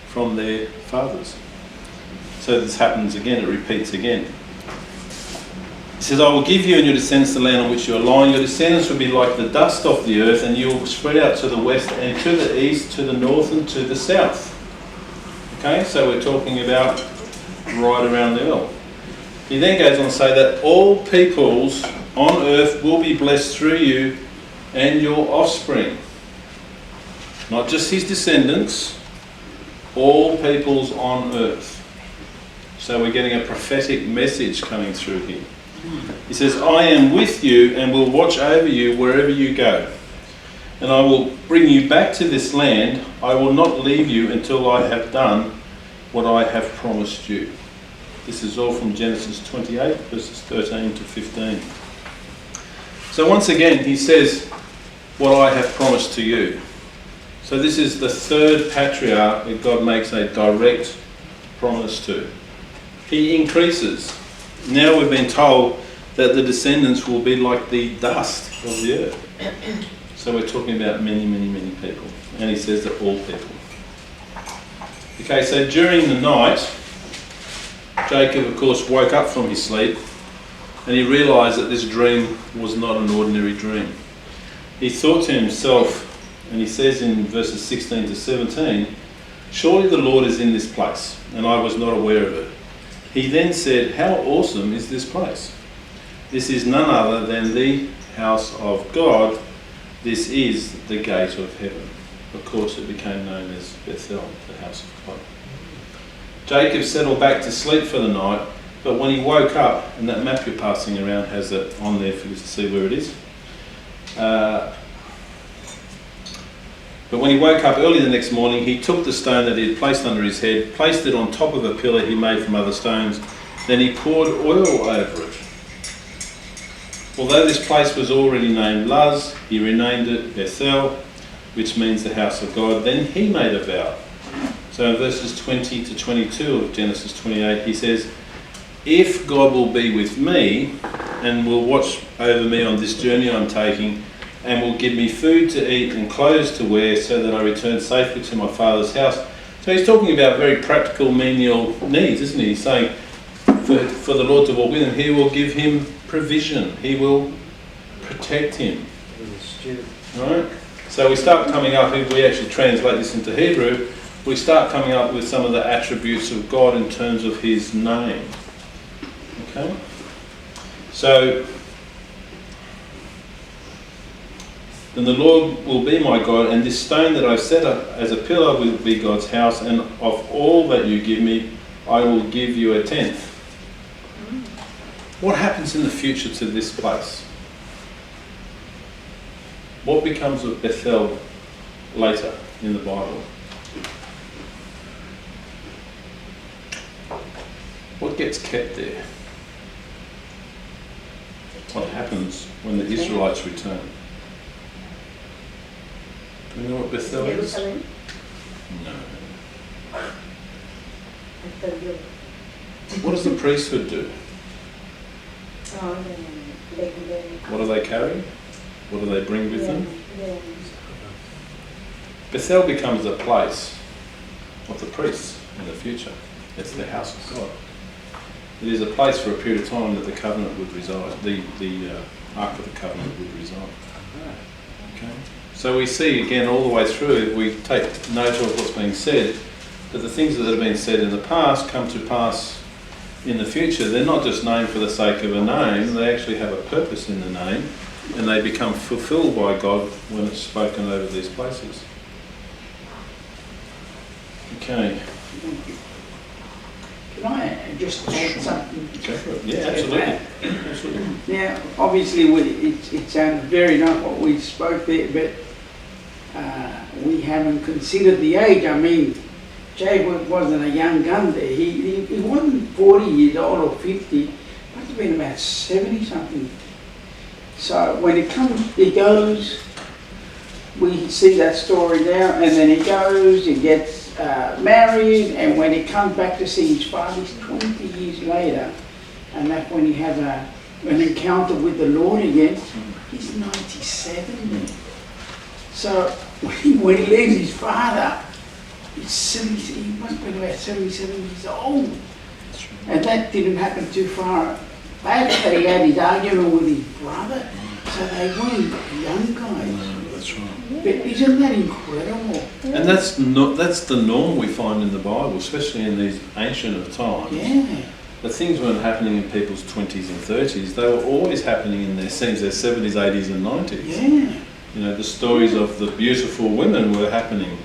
from their fathers. So this happens again, it repeats again. He says, I will give you and your descendants the land on which you are lying. Your descendants will be like the dust of the earth, and you will spread out to the west and to the east, to the north and to the south. Okay, so we're talking about right around the world. He then goes on to say that all peoples on earth will be blessed through you and your offspring. Not just his descendants, all peoples on earth. So we're getting a prophetic message coming through here. He says, I am with you and will watch over you wherever you go. And I will bring you back to this land. I will not leave you until I have done what I have promised you. This is all from Genesis 28, verses 13 to 15. So once again, he says, what I have promised to you. So this is the third patriarch that God makes a direct promise to. He increases. Now we've been told that the descendants will be like the dust of the earth. So we're talking about many, many, many people. And he says that all people. Okay, so during the night, Jacob, of course, woke up from his sleep and he realised that this dream was not an ordinary dream. He thought to himself, and he says in verses 16 to 17, surely the Lord is in this place, and I was not aware of it. He then said, how awesome is this place? This is none other than the house of God. This is the gate of heaven. Of course, it became known as Bethel, the house of God. Jacob settled back to sleep for the night, but when he woke up, and that map you're passing around has it on there for you to see where it is. But when he woke up early the next morning, he took the stone that he had placed under his head, placed it on top of a pillar he made from other stones, then he poured oil over it. Although this place was already named Luz, he renamed it Bethel, which means the house of God. Then he made a vow. So in verses 20 to 22 of Genesis 28, he says, if God will be with me and will watch over me on this journey I'm taking, and will give me food to eat and clothes to wear so that I return safely to my father's house. So he's talking about very practical menial needs, isn't he? He's saying for the Lord to walk with him, he will give him provision. He will protect him. Right? So we start coming up, if we actually translate this into Hebrew, we start coming up with some of the attributes of God in terms of his name. Okay? So Then the Lord will be my God, and this stone that I've set up as a pillar will be God's house, and of all that you give me, I will give you a tenth. What happens in the future to this place? What becomes of Bethel later in the Bible? What gets kept there? What happens when the Israelites return? Do you know what Bethel is? Jerusalem. No. I tell you. What does the priesthood do? Oh, they What do they carry? What do they bring with them? yeah. Bethel becomes a place of the priests in the future. It's the house of God. It is a place for a period of time that the covenant would reside, the Ark of the Covenant would reside. Okay. So we see again all the way through, if we take note of what's being said, that the things that have been said in the past come to pass in the future. They're not just named for the sake of a name, they actually have a purpose in the name, and they become fulfilled by God when it's spoken over these places. Okay. Can I just add something? Go for it. Yeah, absolutely. Absolutely. Now, obviously, it sounds very not what we spoke there, but we haven't considered the age. I mean, Jacob wasn't a young gun there. He wasn't 40 years old or 50. Must have been about 70 something. So when he goes, we see that story now, and then he goes, he gets married, and when he comes back to see his father, he's 20 years later, and that's when he has an encounter with the Lord again. He's 97. So when he leaves his father, he's 70, he must have been about 77 years old. And that didn't happen too far back, that he had his argument with his brother. So they weren't young guys. No, that's right. But isn't that incredible? And that's the norm we find in the Bible, especially in these ancient of times. Yeah. The things weren't happening in people's 20s and 30s, they were always happening in their 70s, 80s and 90s. Yeah. You know, the stories of the beautiful women were happening,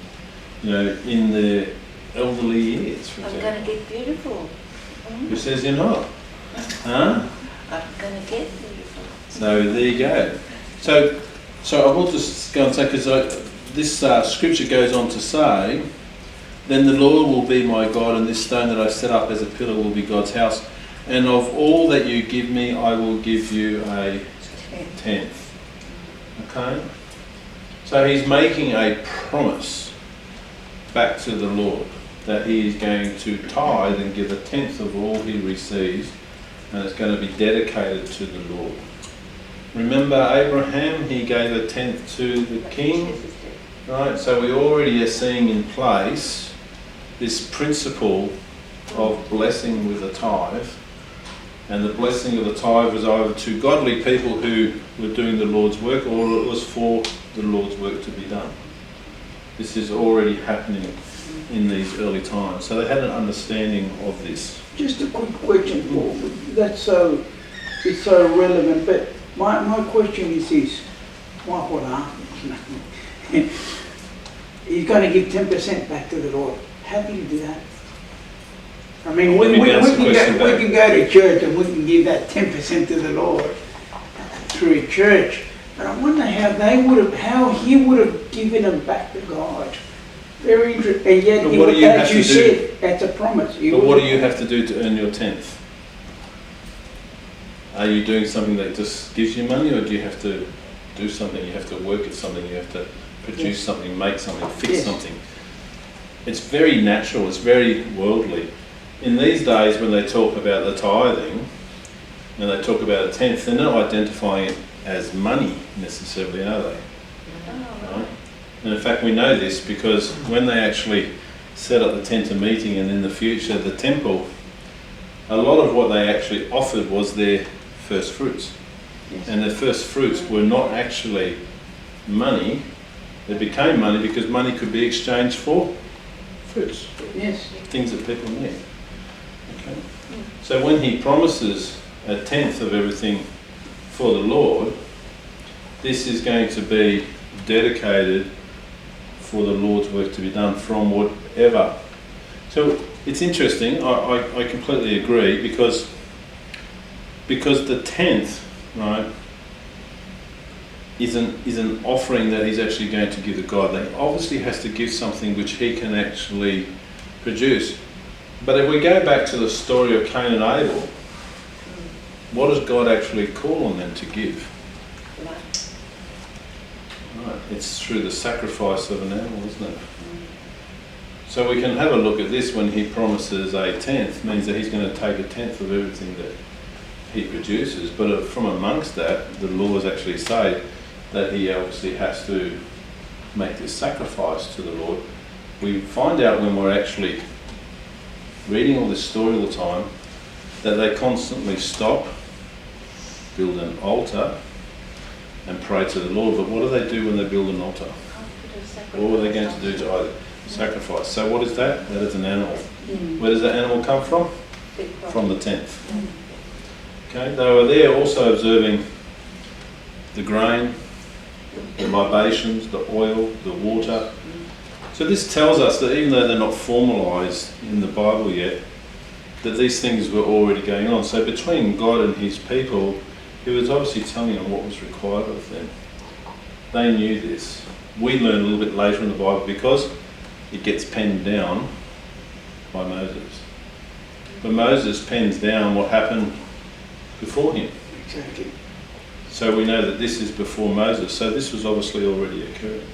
you know, in their elderly years, for I'm example. going to get beautiful. Who says you're not? Huh? I'm going to get beautiful. So there you go. So I will just go and say, because this scripture goes on to say, then the Lord will be my God, and this stone that I set up as a pillar will be God's house. And of all that you give me, I will give you a tenth. Okay? So he's making a promise back to the Lord that he is going to tithe and give a tenth of all he receives, and it's going to be dedicated to the Lord. Remember Abraham, he gave a tenth to the king, right? So we already are seeing in place this principle of blessing with a tithe, and the blessing of the tithe was either to godly people who were doing the Lord's work, or it was for the Lord's work to be done. This is already happening in these early times. So they had an understanding of this. Just a quick question, Paul. It's so relevant, but my question is this. He's going to give 10% back to the Lord. How do you do that? I mean, we can go to church and we can give that 10% to the Lord through a church. But I wonder how he would have given them back to God. Very interesting. And yet, as you said, that's a promise. But what do you have to do to earn your tenth? Are you doing something that just gives you money, or do you have to do something? You have to work at something, you have to produce something, make something, fix something. It's very natural, it's very worldly. In these days, when they talk about the tithing, and they talk about a tenth, they're not identifying it as money necessarily, are they? Right? And in fact, we know this because when they actually set up the tent of meeting, and in the future the temple, a lot of what they actually offered was their first fruits. Yes. And their first fruits were not actually money. They became money because money could be exchanged for fruits. Yes. Things that people need. Okay. So when he promises a tenth of everything for the Lord, this is going to be dedicated for the Lord's work to be done from whatever. So it's interesting, I completely agree, because the tenth, right, is an offering that he's actually going to give to God. He obviously has to give something which he can actually produce. But if we go back to the story of Cain and Abel, what does God actually call on them to give? Right, it's through the sacrifice of an animal, isn't it? So we can have a look at this. When he promises a tenth, means that he's going to take a tenth of everything that he produces. But from amongst that, the laws actually say that he obviously has to make this sacrifice to the Lord. We find out when we're actually reading all this story all the time that they constantly stop, build an altar and pray to the Lord. But what do they do when they build an altar? What are they going to do to either sacrifice? So what is that? That is an animal. Where does that animal come from? From the tenth. Okay, they were there also observing the grain, the libations, the oil, the water. So this tells us that even though they're not formalised in the Bible yet, that these things were already going on. So between God and his people, he was obviously telling them what was required of them. They knew this. We learn a little bit later in the Bible because it gets penned down by Moses. But Moses pens down what happened before him. Exactly. So we know that this is before Moses. So this was obviously already occurring.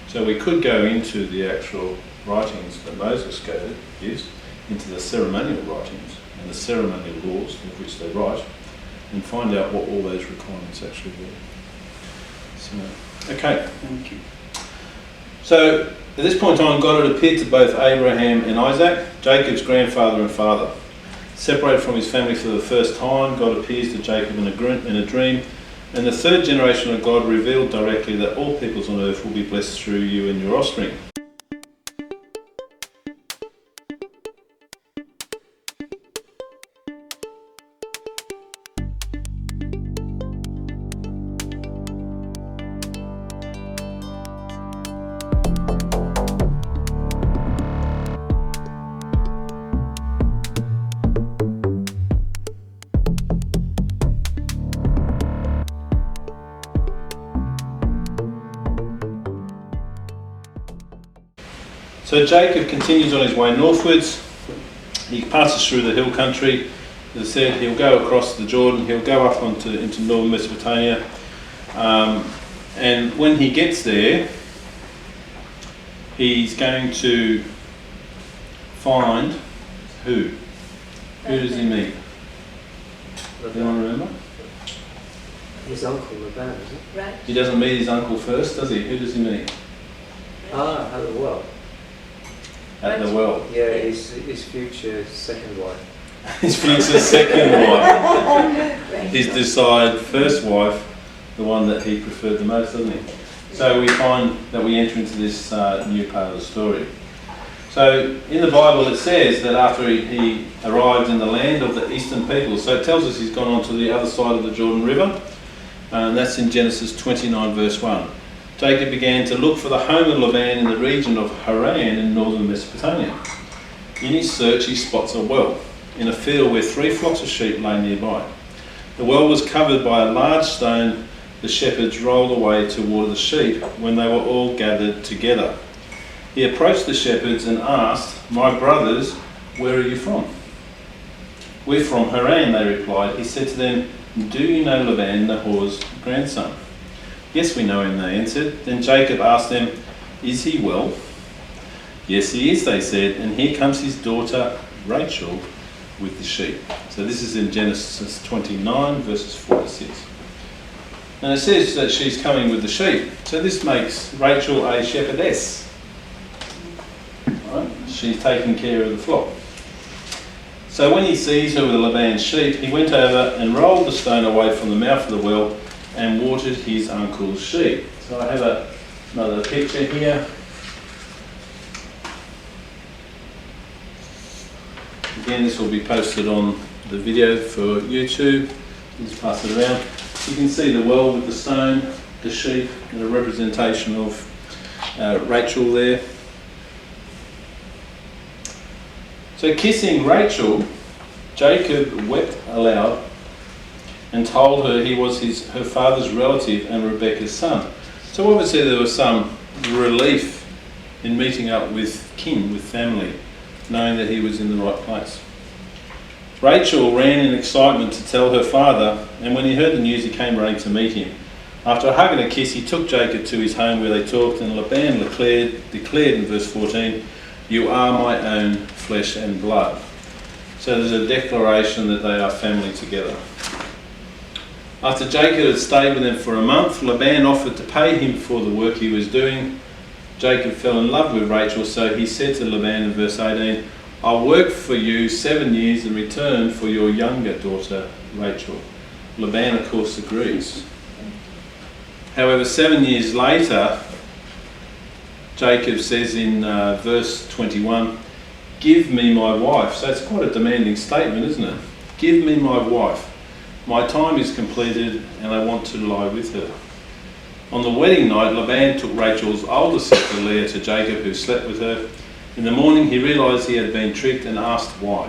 So we could go into the actual writings that Moses gives, into the ceremonial writings and the ceremonial laws of which they write, and find out what all those requirements actually were. So, okay. Thank you. So at this point in time, God had appeared to both Abraham and Isaac, Jacob's grandfather and father. Separated from his family for the first time, God appears to Jacob in a dream, and the third generation of God revealed directly that all peoples on earth will be blessed through you and your offspring. So Jacob continues on his way northwards. He passes through the hill country. As I said, he'll go across the Jordan. He'll go up into northern Mesopotamia. And when he gets there, he's going to find who? Who does he meet? Anyone remember? His uncle, Laban, isn't it? Right. He doesn't meet his uncle first, does he? Who does he meet? Ah, at the well. At the well. Yeah, his future second wife. His future second wife. His desired first wife, the one that he preferred the most, doesn't he? So we find that we enter into this new part of the story. So in the Bible it says that after he arrived in the land of the eastern people, so it tells us he's gone on to the other side of the Jordan River, and that's in Genesis 29 verse 1. Jacob began to look for the home of Laban in the region of Haran in northern Mesopotamia. In his search he spots a well in a field where 3 flocks of sheep lay nearby. The well was covered by a large stone the shepherds rolled away to water the sheep when they were all gathered together. He approached the shepherds and asked, "My brothers, where are you from?" "We're from Haran," they replied. He said to them, "Do you know Laban, Nahor's grandson?" "Yes, we know him," they answered. Then Jacob asked them, "Is he well?" "Yes, he is," they said, "and here comes his daughter Rachel with the sheep." So this is in Genesis 29 verses 4 to 6. And it says that she's coming with the sheep. So this makes Rachel a shepherdess. Right? She's taking care of the flock. So when he sees her with Laban's sheep, he went over and rolled the stone away from the mouth of the well and watered his uncle's sheep. So I have another picture here. Again, this will be posted on the video for YouTube. Just pass it around. You can see the well with the stone the sheep and a representation of Rachel there. So kissing Rachel, Jacob wept aloud and told her he was her father's relative and Rebekah's son. So obviously there was some relief in meeting up with kin, with family, knowing that he was in the right place. Rachel ran in excitement to tell her father, and when he heard the news he came running to meet him. After a hug and a kiss he took Jacob to his home where they talked, and Laban declared in verse 14, "You are my own flesh and blood." So there's a declaration that they are family together. After Jacob had stayed with them for a month, Laban offered to pay him for the work he was doing. Jacob fell in love with Rachel, so he said to Laban in verse 18, "I'll work for you 7 years in return for your younger daughter Rachel." Laban of course agrees. However, 7 years later, Jacob says in verse 21, "Give me my wife." So it's quite a demanding statement, isn't it? Give me my wife. My time is completed and I want to lie with her. On the wedding night, Laban took Rachel's older sister Leah to Jacob, who slept with her. In the morning he realised he had been tricked and asked why.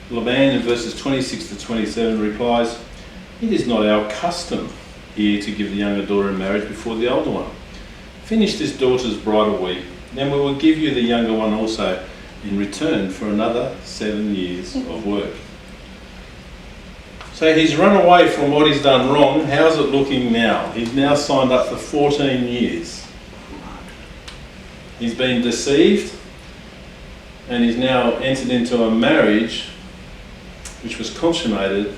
Laban in verses 26 to 27 replies, "It is not our custom here to give the younger daughter in marriage before the older one. Finish this daughter's bridal week, then we will give you the younger one also in return for another 7 years of work." So he's run away from what he's done wrong. How's it looking now? He's now signed up for 14 years. He's been deceived and he's now entered into a marriage which was consummated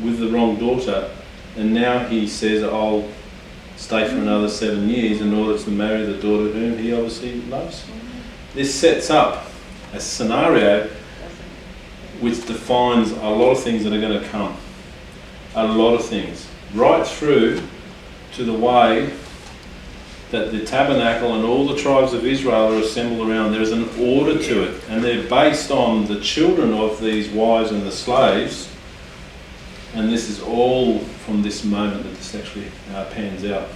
with the wrong daughter, and now he says, "I'll stay for another 7 years in order to marry the daughter whom he obviously loves." This sets up a scenario which defines a lot of things that are going to come. A lot of things. Right through to the way that the tabernacle and all the tribes of Israel are assembled around. There's an order to it, and they're based on the children of these wives and the slaves, and this is all from this moment that this actually pans out.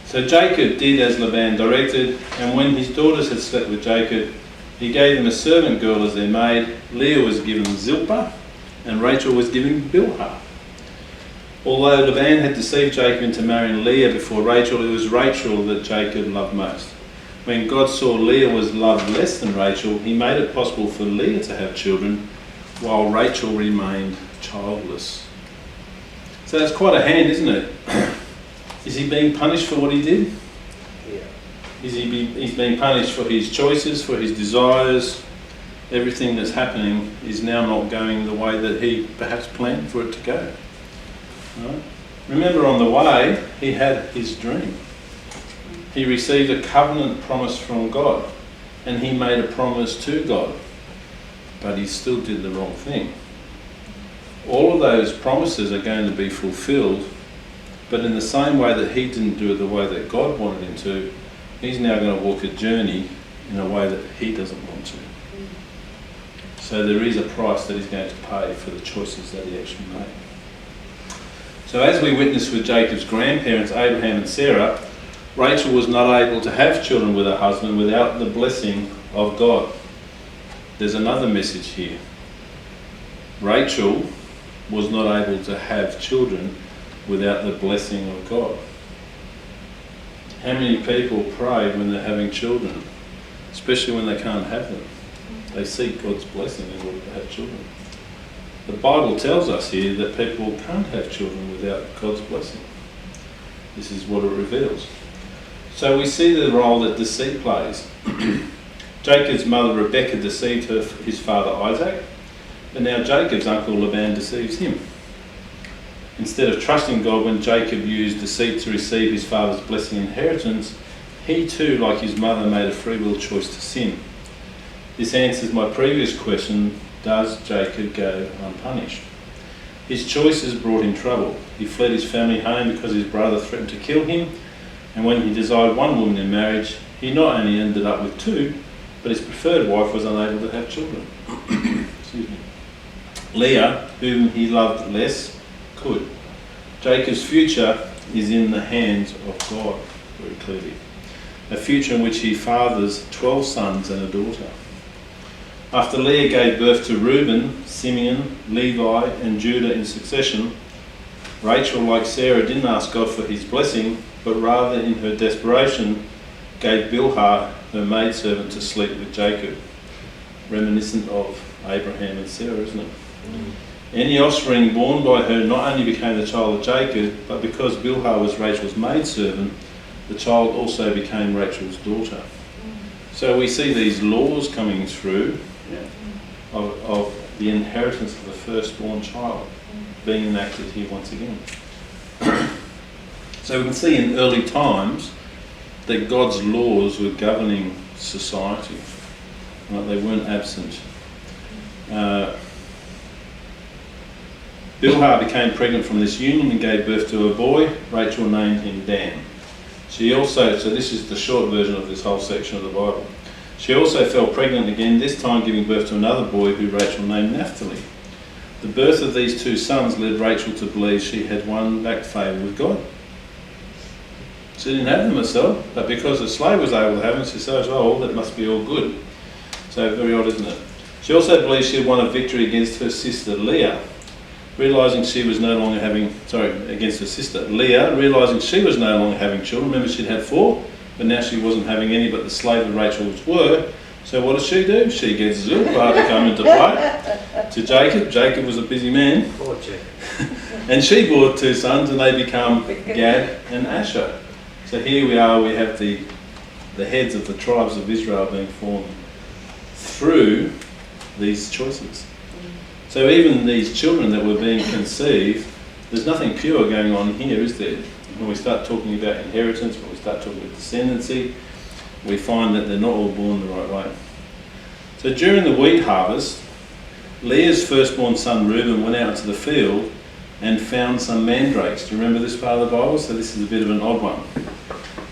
So Jacob did as Laban directed, and when his daughters had slept with Jacob, he gave them a servant girl as their maid. Leah was given Zilpah, and Rachel was given Bilhah. Although Laban had deceived Jacob into marrying Leah before Rachel, it was Rachel that Jacob loved most. When God saw Leah was loved less than Rachel, he made it possible for Leah to have children, while Rachel remained childless. So that's quite a hand, isn't it? Is he being punished for what he did? Yeah. He's being punished for his choices, for his desires. Everything that's happening is now not going the way that he perhaps planned for it to go. Right? Remember, on the way, he had his dream. He received a covenant promise from God, and he made a promise to God, but he still did the wrong thing. All of those promises are going to be fulfilled, but in the same way that he didn't do it the way that God wanted him to, he's now going to walk a journey in a way that he doesn't want to. So there is a price that he's going to pay for the choices that he actually made. So as we witnessed with Jacob's grandparents, Abraham and Sarah, Rachel was not able to have children with her husband without the blessing of God. There's another message here. Rachel was not able to have children without the blessing of God. How many people pray when they're having children, especially when they can't have them? They seek God's blessing in order to have children. The Bible tells us here that people can't have children without God's blessing. This is what it reveals. So we see the role that deceit plays. Jacob's mother Rebekah deceived his father Isaac, but now Jacob's uncle Laban deceives him. Instead of trusting God when Jacob used deceit to receive his father's blessing and inheritance, he too, like his mother, made a free will choice to sin. This answers my previous question: does Jacob go unpunished? His choices brought him trouble. He fled his family home because his brother threatened to kill him, and when he desired one woman in marriage, he not only ended up with two, but his preferred wife was unable to have children. Excuse me. Leah, whom he loved less, could. Jacob's future is in the hands of God, very clearly. A future in which he fathers 12 sons and a daughter. After Leah gave birth to Reuben, Simeon, Levi and Judah in succession, Rachel, like Sarah, didn't ask God for his blessing, but rather in her desperation gave Bilhah, her maidservant, to sleep with Jacob. Reminiscent of Abraham and Sarah, isn't it? Any offspring born by her not only became the child of Jacob, but because Bilhah was Rachel's maidservant, the child also became Rachel's daughter. So we see these laws coming through of the inheritance of the firstborn child being enacted here once again. So we can see in early times that God's laws were governing society. Right? They weren't absent. Bilhah became pregnant from this union and gave birth to a boy. Rachel named him Dan. She also, so this is the short version of this whole section of the Bible. She also fell pregnant again, this time giving birth to another boy who Rachel named Naphtali. The birth of these two sons led Rachel to believe she had won back favour with God. She didn't have them herself, but because the slave was able to have them, she said, oh, that must be all good. So very odd, isn't it? She also believed she had won a victory against her sister Leah, realising she was no longer having, against her sister Leah, realising she was no longer having children. Remember, she'd had 4, but now she wasn't having any, but the slave of Rachel's were. So what does she do? She gets Zilpah to come into play to Jacob. Jacob was a busy man. Poor Jacob. And she bore 2 sons, and they become Gad and Asher. So here we are, we have the heads of the tribes of Israel being formed through these choices. So even these children that were being conceived, there's nothing pure going on here, is there? When we start talking about inheritance, when we start talking about descendancy, we find that they're not all born the right way. So during the wheat harvest, Leah's firstborn son Reuben went out into the field and found some mandrakes. Do you remember this part of the Bible? So this is a bit of an odd one.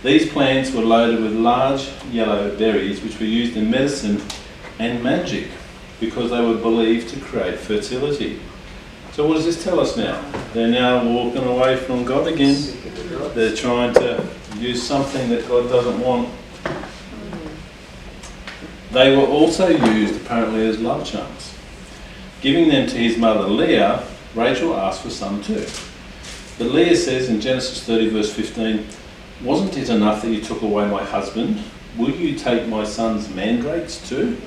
These plants were loaded with large yellow berries which were used in medicine and magic because they were believed to create fertility. So what does this tell us now? They're now walking away from God again. They're trying to use something that God doesn't want. They were also used apparently as love charms. Giving them to his mother Leah, Rachel asked for some too. But Leah says in Genesis 30 verse 15, "Wasn't it enough that you took away my husband? Will you take my son's mandrakes too?"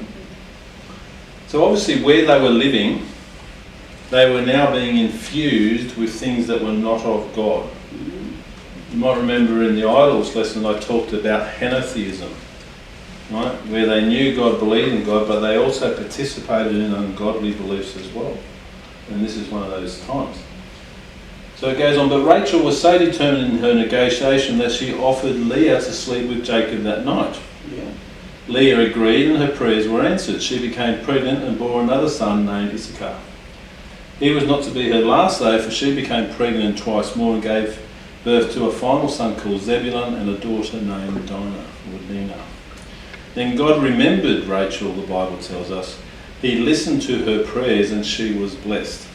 So obviously where they were living, they were now being infused with things that were not of God. You might remember in the idols lesson I talked about henotheism, right? Where they knew God, believed in God, but they also participated in ungodly beliefs as well. And this is one of those times. So it goes on, but Rachel was so determined in her negotiation that she offered Leah to sleep with Jacob that night. Yeah. Leah agreed and her prayers were answered. She became pregnant and bore another son named Issachar. He was not to be her last though, for she became pregnant twice more and gave birth to a final son called Zebulun and a daughter named Dinah. Then God remembered Rachel, the Bible tells us. He listened to her prayers and she was blessed.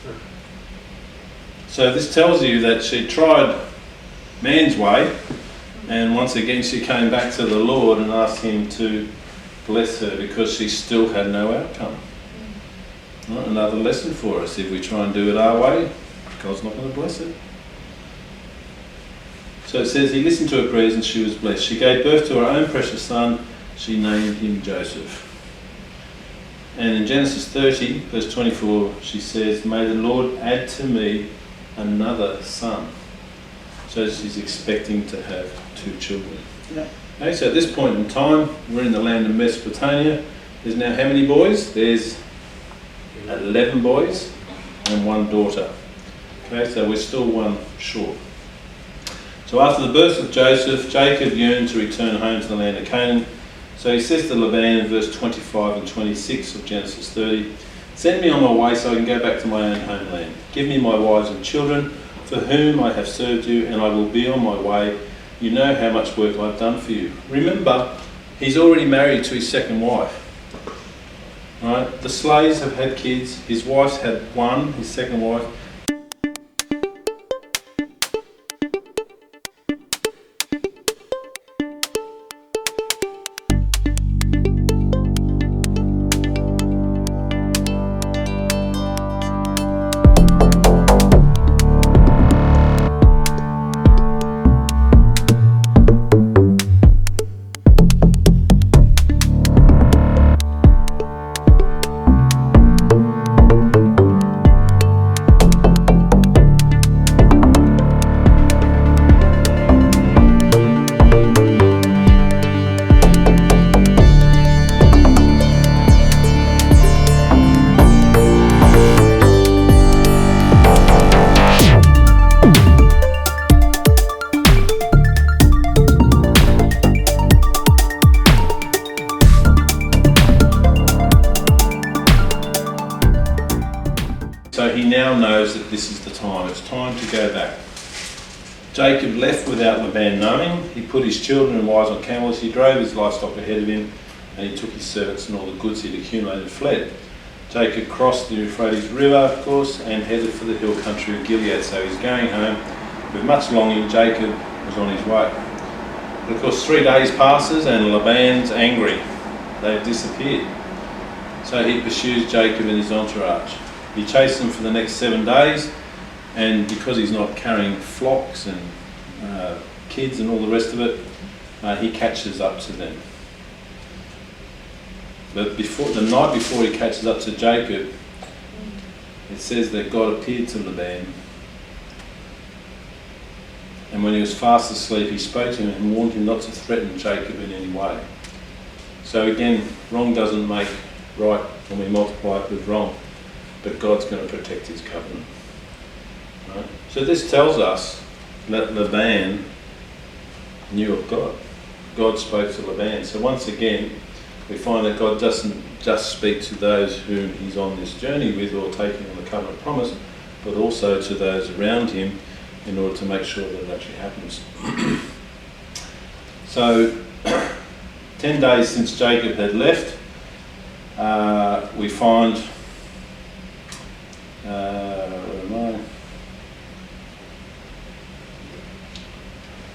So this tells you that she tried man's way, and once again she came back to the Lord and asked him to bless her because she still had no outcome. Right? Another lesson for us. If we try and do it our way, God's not going to bless it. So it says he listened to her prayers and she was blessed. She gave birth to her own precious son. She named him Joseph. And in Genesis 30 verse 24 she says, "May the Lord add to me another son." So she's expecting to have 2 children. Yeah. Okay, so at this point in time, we're in the land of Mesopotamia. There's now how many boys? There's 11 boys and 1 daughter. Okay, so we're still 1 short. So after the birth of Joseph, Jacob yearned to return home to the land of Canaan. So he says to Laban in verse 25 and 26 of Genesis 30, "Send me on my way so I can go back to my own homeland. Give me my wives and children, for whom I have served you, and I will be on my way. You know how much work I've done for you." Remember, he's already married to his second wife. Right? The slaves have had kids. His wife's had 1, his second wife. So he now knows that this is the time. It's time to go back. Jacob left without Laban knowing. He put his children and wives on camels. He drove his livestock ahead of him, and he took his servants and all the goods he'd accumulated and fled. Jacob crossed the Euphrates River, of course, and headed for the hill country of Gilead. So he's going home. With much longing, Jacob was on his way. But of course, 3 days passes and Laban's angry. They've disappeared. So he pursues Jacob and his entourage. He chased them for the next 7 days, and because he's not carrying flocks and kids and all the rest of it, he catches up to them. But the night before he catches up to Jacob, it says that God appeared to Laban, and when he was fast asleep, he spoke to him and warned him not to threaten Jacob in any way. So again, wrong doesn't make right when we multiply it with wrong, but God's going to protect his covenant. Right? So this tells us that Laban knew of God. God spoke to Laban. So once again, we find that God doesn't just speak to those whom he's on this journey with or taking on the covenant promise, but also to those around him in order to make sure that it actually happens. So 10 days since Jacob had left, we find, where am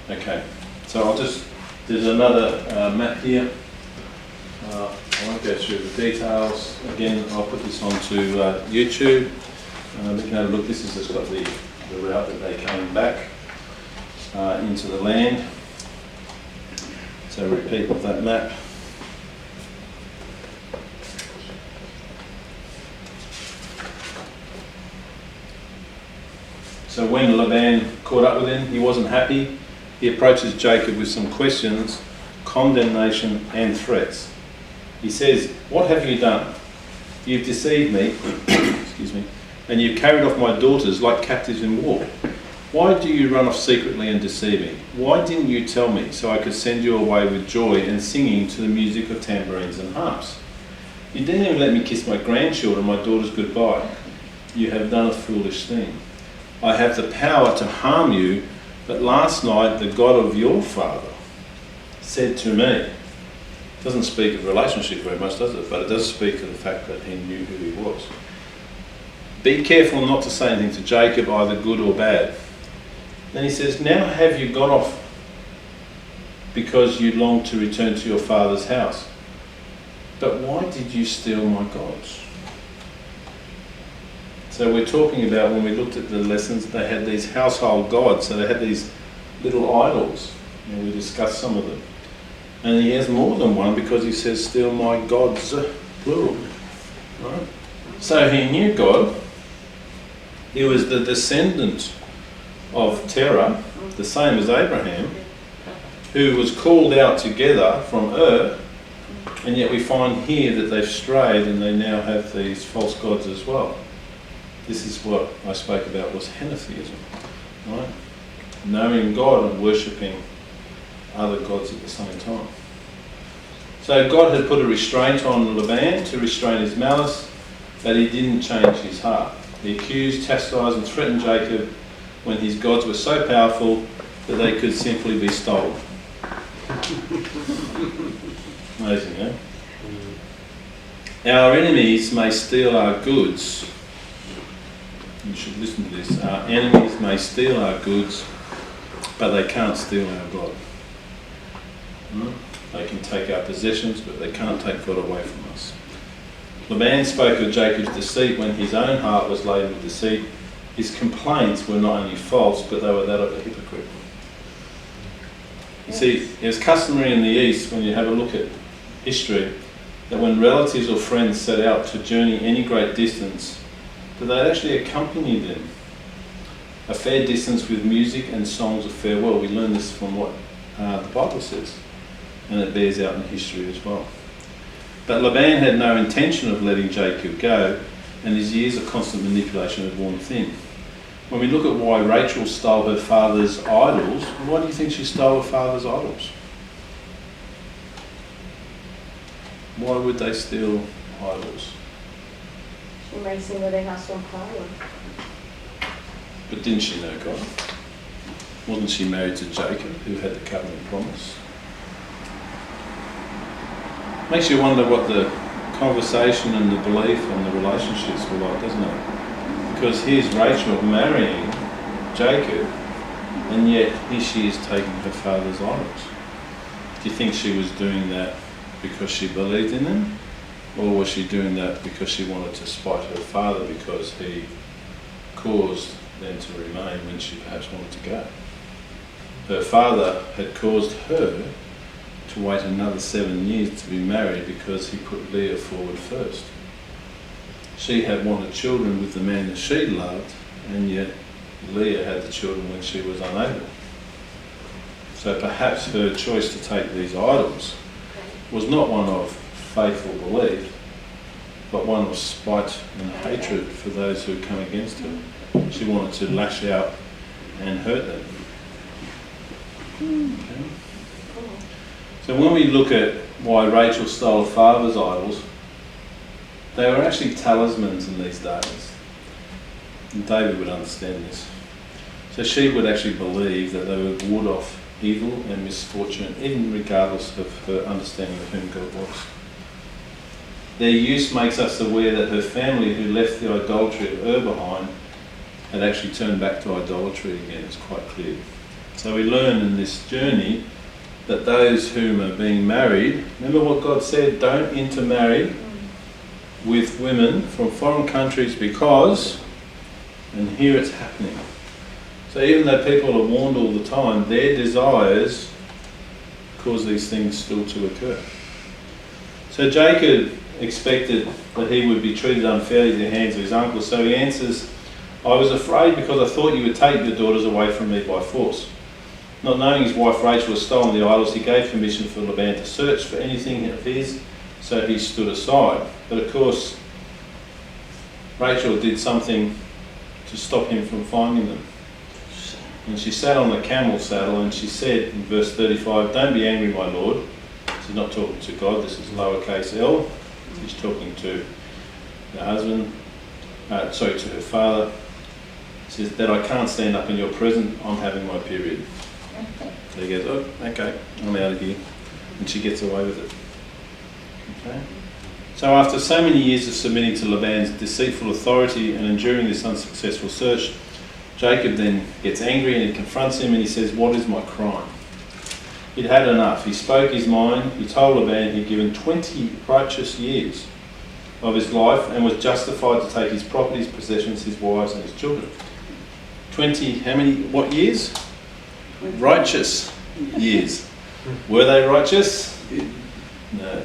I? Okay, so there's another map here. I won't go through the details. Again, I'll put this onto YouTube. We can have a look. This has just got the route that they came back into the land. So repeat of that map. So when Laban caught up with him, he wasn't happy. He approaches Jacob with some questions, condemnation and threats. He says, "What have you done? You've deceived me, excuse me, and you've carried off my daughters like captives in war. Why do you run off secretly and deceive me? Why didn't you tell me so I could send you away with joy and singing to the music of tambourines and harps? You didn't even let me kiss my grandchildren, my daughters, goodbye. You have done a foolish thing. I have the power to harm you, but last night the God of your father said to me," doesn't speak of relationship very much, does it? But it does speak of the fact that he knew who he was. "Be careful not to say anything to Jacob, either good or bad." Then he says, "Now have you gone off because you long to return to your father's house? But why did you steal my gods?" So we're talking about, when we looked at the lessons, they had these household gods, so they had these little idols, and we discussed some of them. And he has more than one because he says, "Steal my gods," plural. Right? So he knew God. He was the descendant of Terah, the same as Abraham, who was called out together from Ur, and yet we find here that they've strayed and they now have these false gods as well. This is what I spoke about, was henotheism, right? Knowing God and worshipping other gods at the same time. So God had put a restraint on Laban to restrain his malice, but he didn't change his heart. He accused, chastised and threatened Jacob when his gods were so powerful that they could simply be stolen. Amazing, eh? Our enemies may steal our goods. You should listen to this. Our enemies may steal our goods, but they can't steal our God. They can take our possessions, but they can't take God away from us. Laban spoke of Jacob's deceit when his own heart was laden with deceit. His complaints were not only false, but they were that of a hypocrite. You see, it's customary in the East, when you have a look at history, that when relatives or friends set out to journey any great distance, that they'd actually accompany them a fair distance with music and songs of farewell. We learn this from what the Bible says, and it bears out in history as well. But Laban had no intention of letting Jacob go, and his years of constant manipulation had worn thin. When we look at why Rachel stole her father's idols, why do you think she stole her father's idols? Why would they steal idols? It might seem that they have some power. But didn't she know God? Wasn't she married to Jacob, who had the covenant promise? Makes you wonder what the conversation and the belief and the relationships were like, doesn't it? Because here's Rachel marrying Jacob, and yet here she is taking her father's idols. Do you think she was doing that because she believed in them? Or was she doing that because she wanted to spite her father because he caused them to remain when she perhaps wanted to go? Her father had caused her to wait another 7 years to be married because he put Leah forward first. She had wanted children with the man that she loved, and yet Leah had the children when she was unable. So perhaps her choice to take these idols was not one of faithful belief, but one of spite and hatred for those who had come against her. She wanted to lash out and hurt them. Okay. So when we look at why Rachel stole her father's idols, they were actually talismans in these days. And David would understand this. So she would actually believe that they would ward off evil and misfortune, even regardless of her understanding of whom God was. Their use makes us aware that her family, who left the idolatry of Ur behind, had actually turned back to idolatry again. It's quite clear. So we learn in this journey that those whom are being married, remember what God said, don't intermarry with women from foreign countries because, and here it's happening. So even though people are warned all the time, their desires cause these things still to occur. So Jacob expected that he would be treated unfairly at the hands of his uncle, so he answers, I was afraid because I thought you would take your daughters away from me by force. Not knowing his wife Rachel had stolen the idols, he gave permission for Laban to search for anything of his, so he stood aside. But of course, Rachel did something to stop him from finding them. And she sat on the camel saddle and she said in verse 35, don't be angry, my lord. She's not talking to God, this is lowercase l. She's talking to her husband, to her father. She says, that I can't stand up in your presence, I'm having my period. So he goes, oh, okay, I'm out of here. And she gets away with it. Okay. So after so many years of submitting to Laban's deceitful authority and enduring this unsuccessful search, Jacob then gets angry and he confronts him and he says, what is my crime? He'd had enough. He spoke his mind. He told Laban he'd given 20 righteous years of his life and was justified to take his properties, possessions, his wives and his children. 20, how many, what years? Righteous years. Were they righteous? No.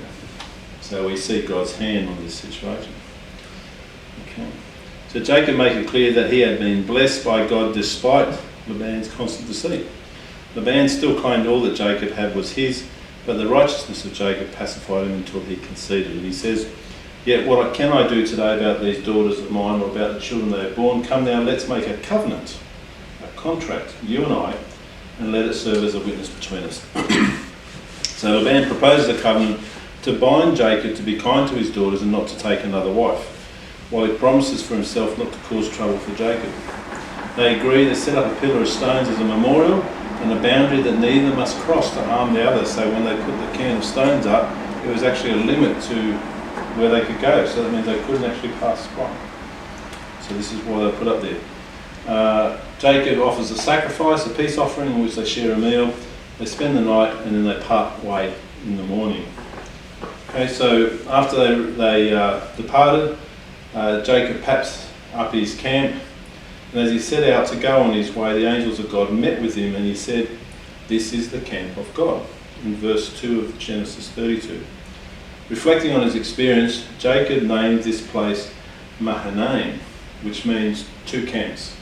So we see God's hand on this situation. Okay. So Jacob made it clear that he had been blessed by God despite Laban's constant deceit. Laban still claimed all that Jacob had was his, but the righteousness of Jacob pacified him until he conceded. And he says, yet what can I do today about these daughters of mine or about the children they have born? Come now, let's make a covenant, a contract, you and I, and let it serve as a witness between us. So Laban proposes a covenant to bind Jacob to be kind to his daughters and not to take another wife, while he promises for himself not to cause trouble for Jacob. They agree to set up a pillar of stones as a memorial and a boundary that neither must cross to harm the other. So when they put the cairn of stones up, it was actually a limit to where they could go. So that means they couldn't actually pass by. So this is why they put up there. Jacob offers a sacrifice, a peace offering in which they share a meal. They spend the night and then they part way in the morning. Okay, so after they departed, Jacob packs up his camp, and as he set out to go on his way, the angels of God met with him, and he said, this is the camp of God, in verse 2 of Genesis 32. Reflecting on his experience, Jacob named this place Mahanaim, which means two camps.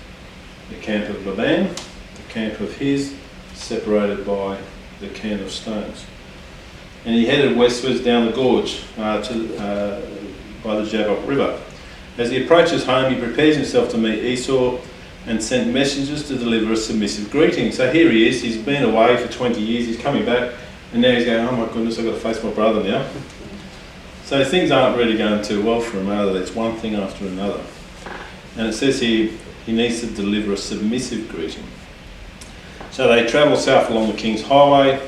The camp of Laban, the camp of his, separated by the cairn of stones. And he headed westwards down the gorge by the Jabbok River. As he approaches home, he prepares himself to meet Esau and sent messengers to deliver a submissive greeting. So here he is, he's been away for 20 years, he's coming back, and now he's going, oh my goodness, I've got to face my brother now. So things aren't really going too well for him, are they? It's one thing after another. And it says here he needs to deliver a submissive greeting. So they travel south along the king's highway,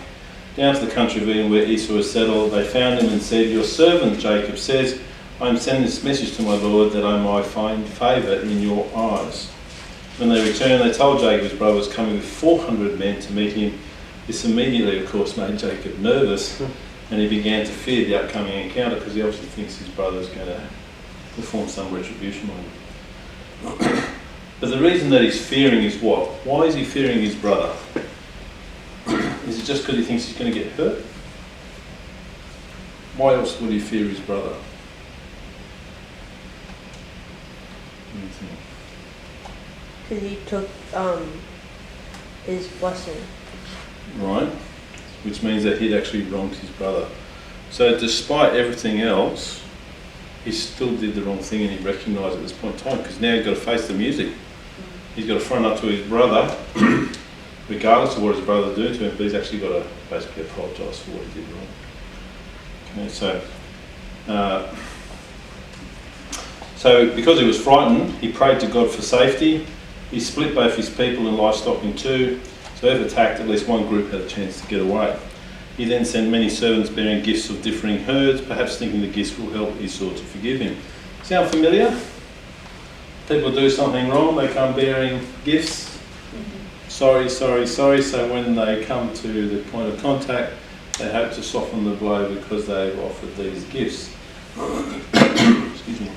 down to the country of Edom where Esau is settled. They found him and said, "Your servant Jacob says, I am sending this message to my lord that I might find favour in your eyes." When they returned, they told Jacob his brother was coming with 400 men to meet him. This immediately, of course, made Jacob nervous, and he began to fear the upcoming encounter because he obviously thinks his brother is going to perform some retribution on him. But the reason that he's fearing is what? Why is he fearing his brother? Is it just because he thinks he's going to get hurt? Why else would he fear his brother? What do you think? Because he took his blessing. Right, which means that he'd actually wronged his brother. So despite everything else, he still did the wrong thing, and he recognised at this point in time, because now he's got to face the music. He's got to front up to his brother, regardless of what his brother's doing to him, but he's actually got to basically apologise for what he did wrong. Okay, so because he was frightened, he prayed to God for safety. He split both his people and livestock in two, so if attacked, at least one group had a chance to get away. He then sent many servants bearing gifts of differing herds, perhaps thinking the gifts will help Esau to forgive him. Sound familiar? People do something wrong, they come bearing gifts. Sorry, sorry, sorry. So when they come to the point of contact, they hope to soften the blow because they've offered these gifts. Excuse me.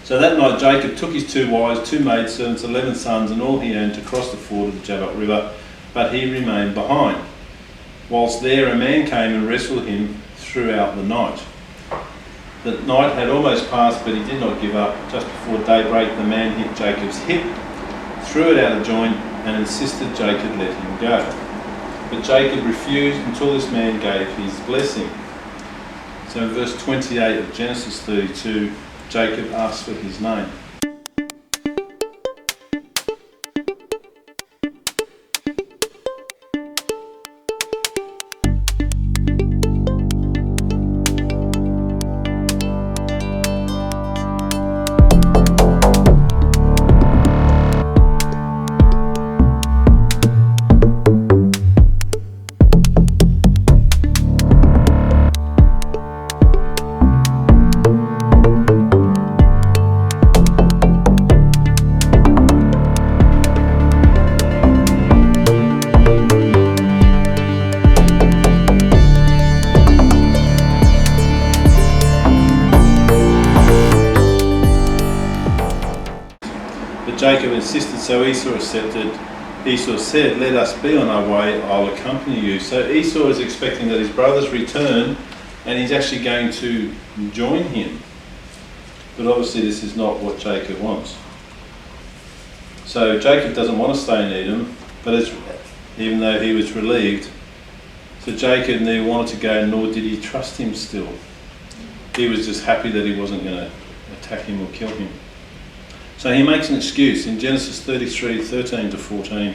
So that night Jacob took his 2 wives, 2 maidservants, 11 sons, and all he owned to cross the ford of the Jabbok River, but he remained behind. Whilst there a man came and wrestled him throughout the night. The night had almost passed, but he did not give up. Just before daybreak the man hit Jacob's hip, threw it out of joint, and insisted Jacob let him go. But Jacob refused until this man gave his blessing. So in verse 28 of Genesis 32, Jacob asked for his name. Jacob insisted, so Esau accepted. Esau said, "Let us be on our way, I'll accompany you." So Esau is expecting that his brother's return and he's actually going to join him. But obviously this is not what Jacob wants. So Jacob doesn't want to stay in Edom, but even though he was relieved, so Jacob neither wanted to go nor did he trust him still. He was just happy that he wasn't going to attack him or kill him. So he makes an excuse. In Genesis 33, 13 to 14,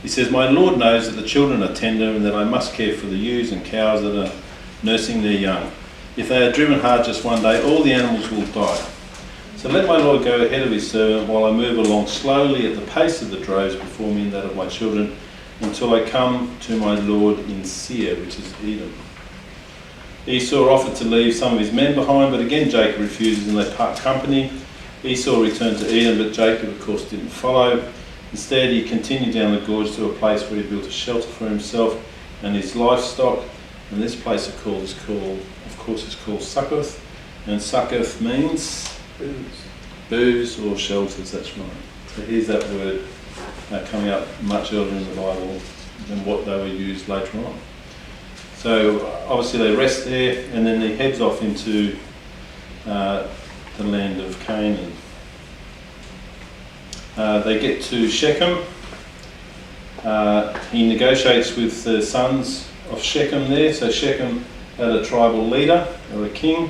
he says, "My Lord knows that the children are tender and that I must care for the ewes and cows that are nursing their young. If they are driven hard just one day, all the animals will die. So let my Lord go ahead of his servant while I move along slowly at the pace of the droves before me and that of my children, until I come to my Lord in Seir," which is Edom. Esau offered to leave some of his men behind, but again Jacob refuses and they part company. Esau returned to Edom, but Jacob of course didn't follow. Instead he continued down the gorge to a place where he built a shelter for himself and his livestock, and this place is called Succoth, and Succoth means booze or shelters, that's right. So here's that word coming up much earlier in the Bible than what they were used later on. So obviously they rest there, and then he heads off into the land of Canaan. They get to Shechem. He negotiates with the sons of Shechem there. So Shechem had a tribal leader or a king,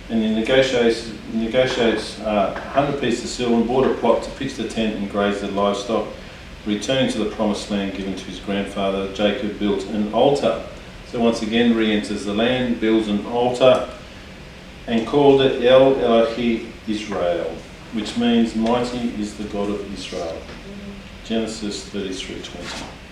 and he negotiates 100 pieces of silver and bought a plot to pitch the tent and graze the livestock. Returning to the promised land given to his grandfather, Jacob built an altar. So once again re-enters the land, builds an altar, and called it El Elohi Israel, which means mighty is the God of Israel. Genesis 33:20.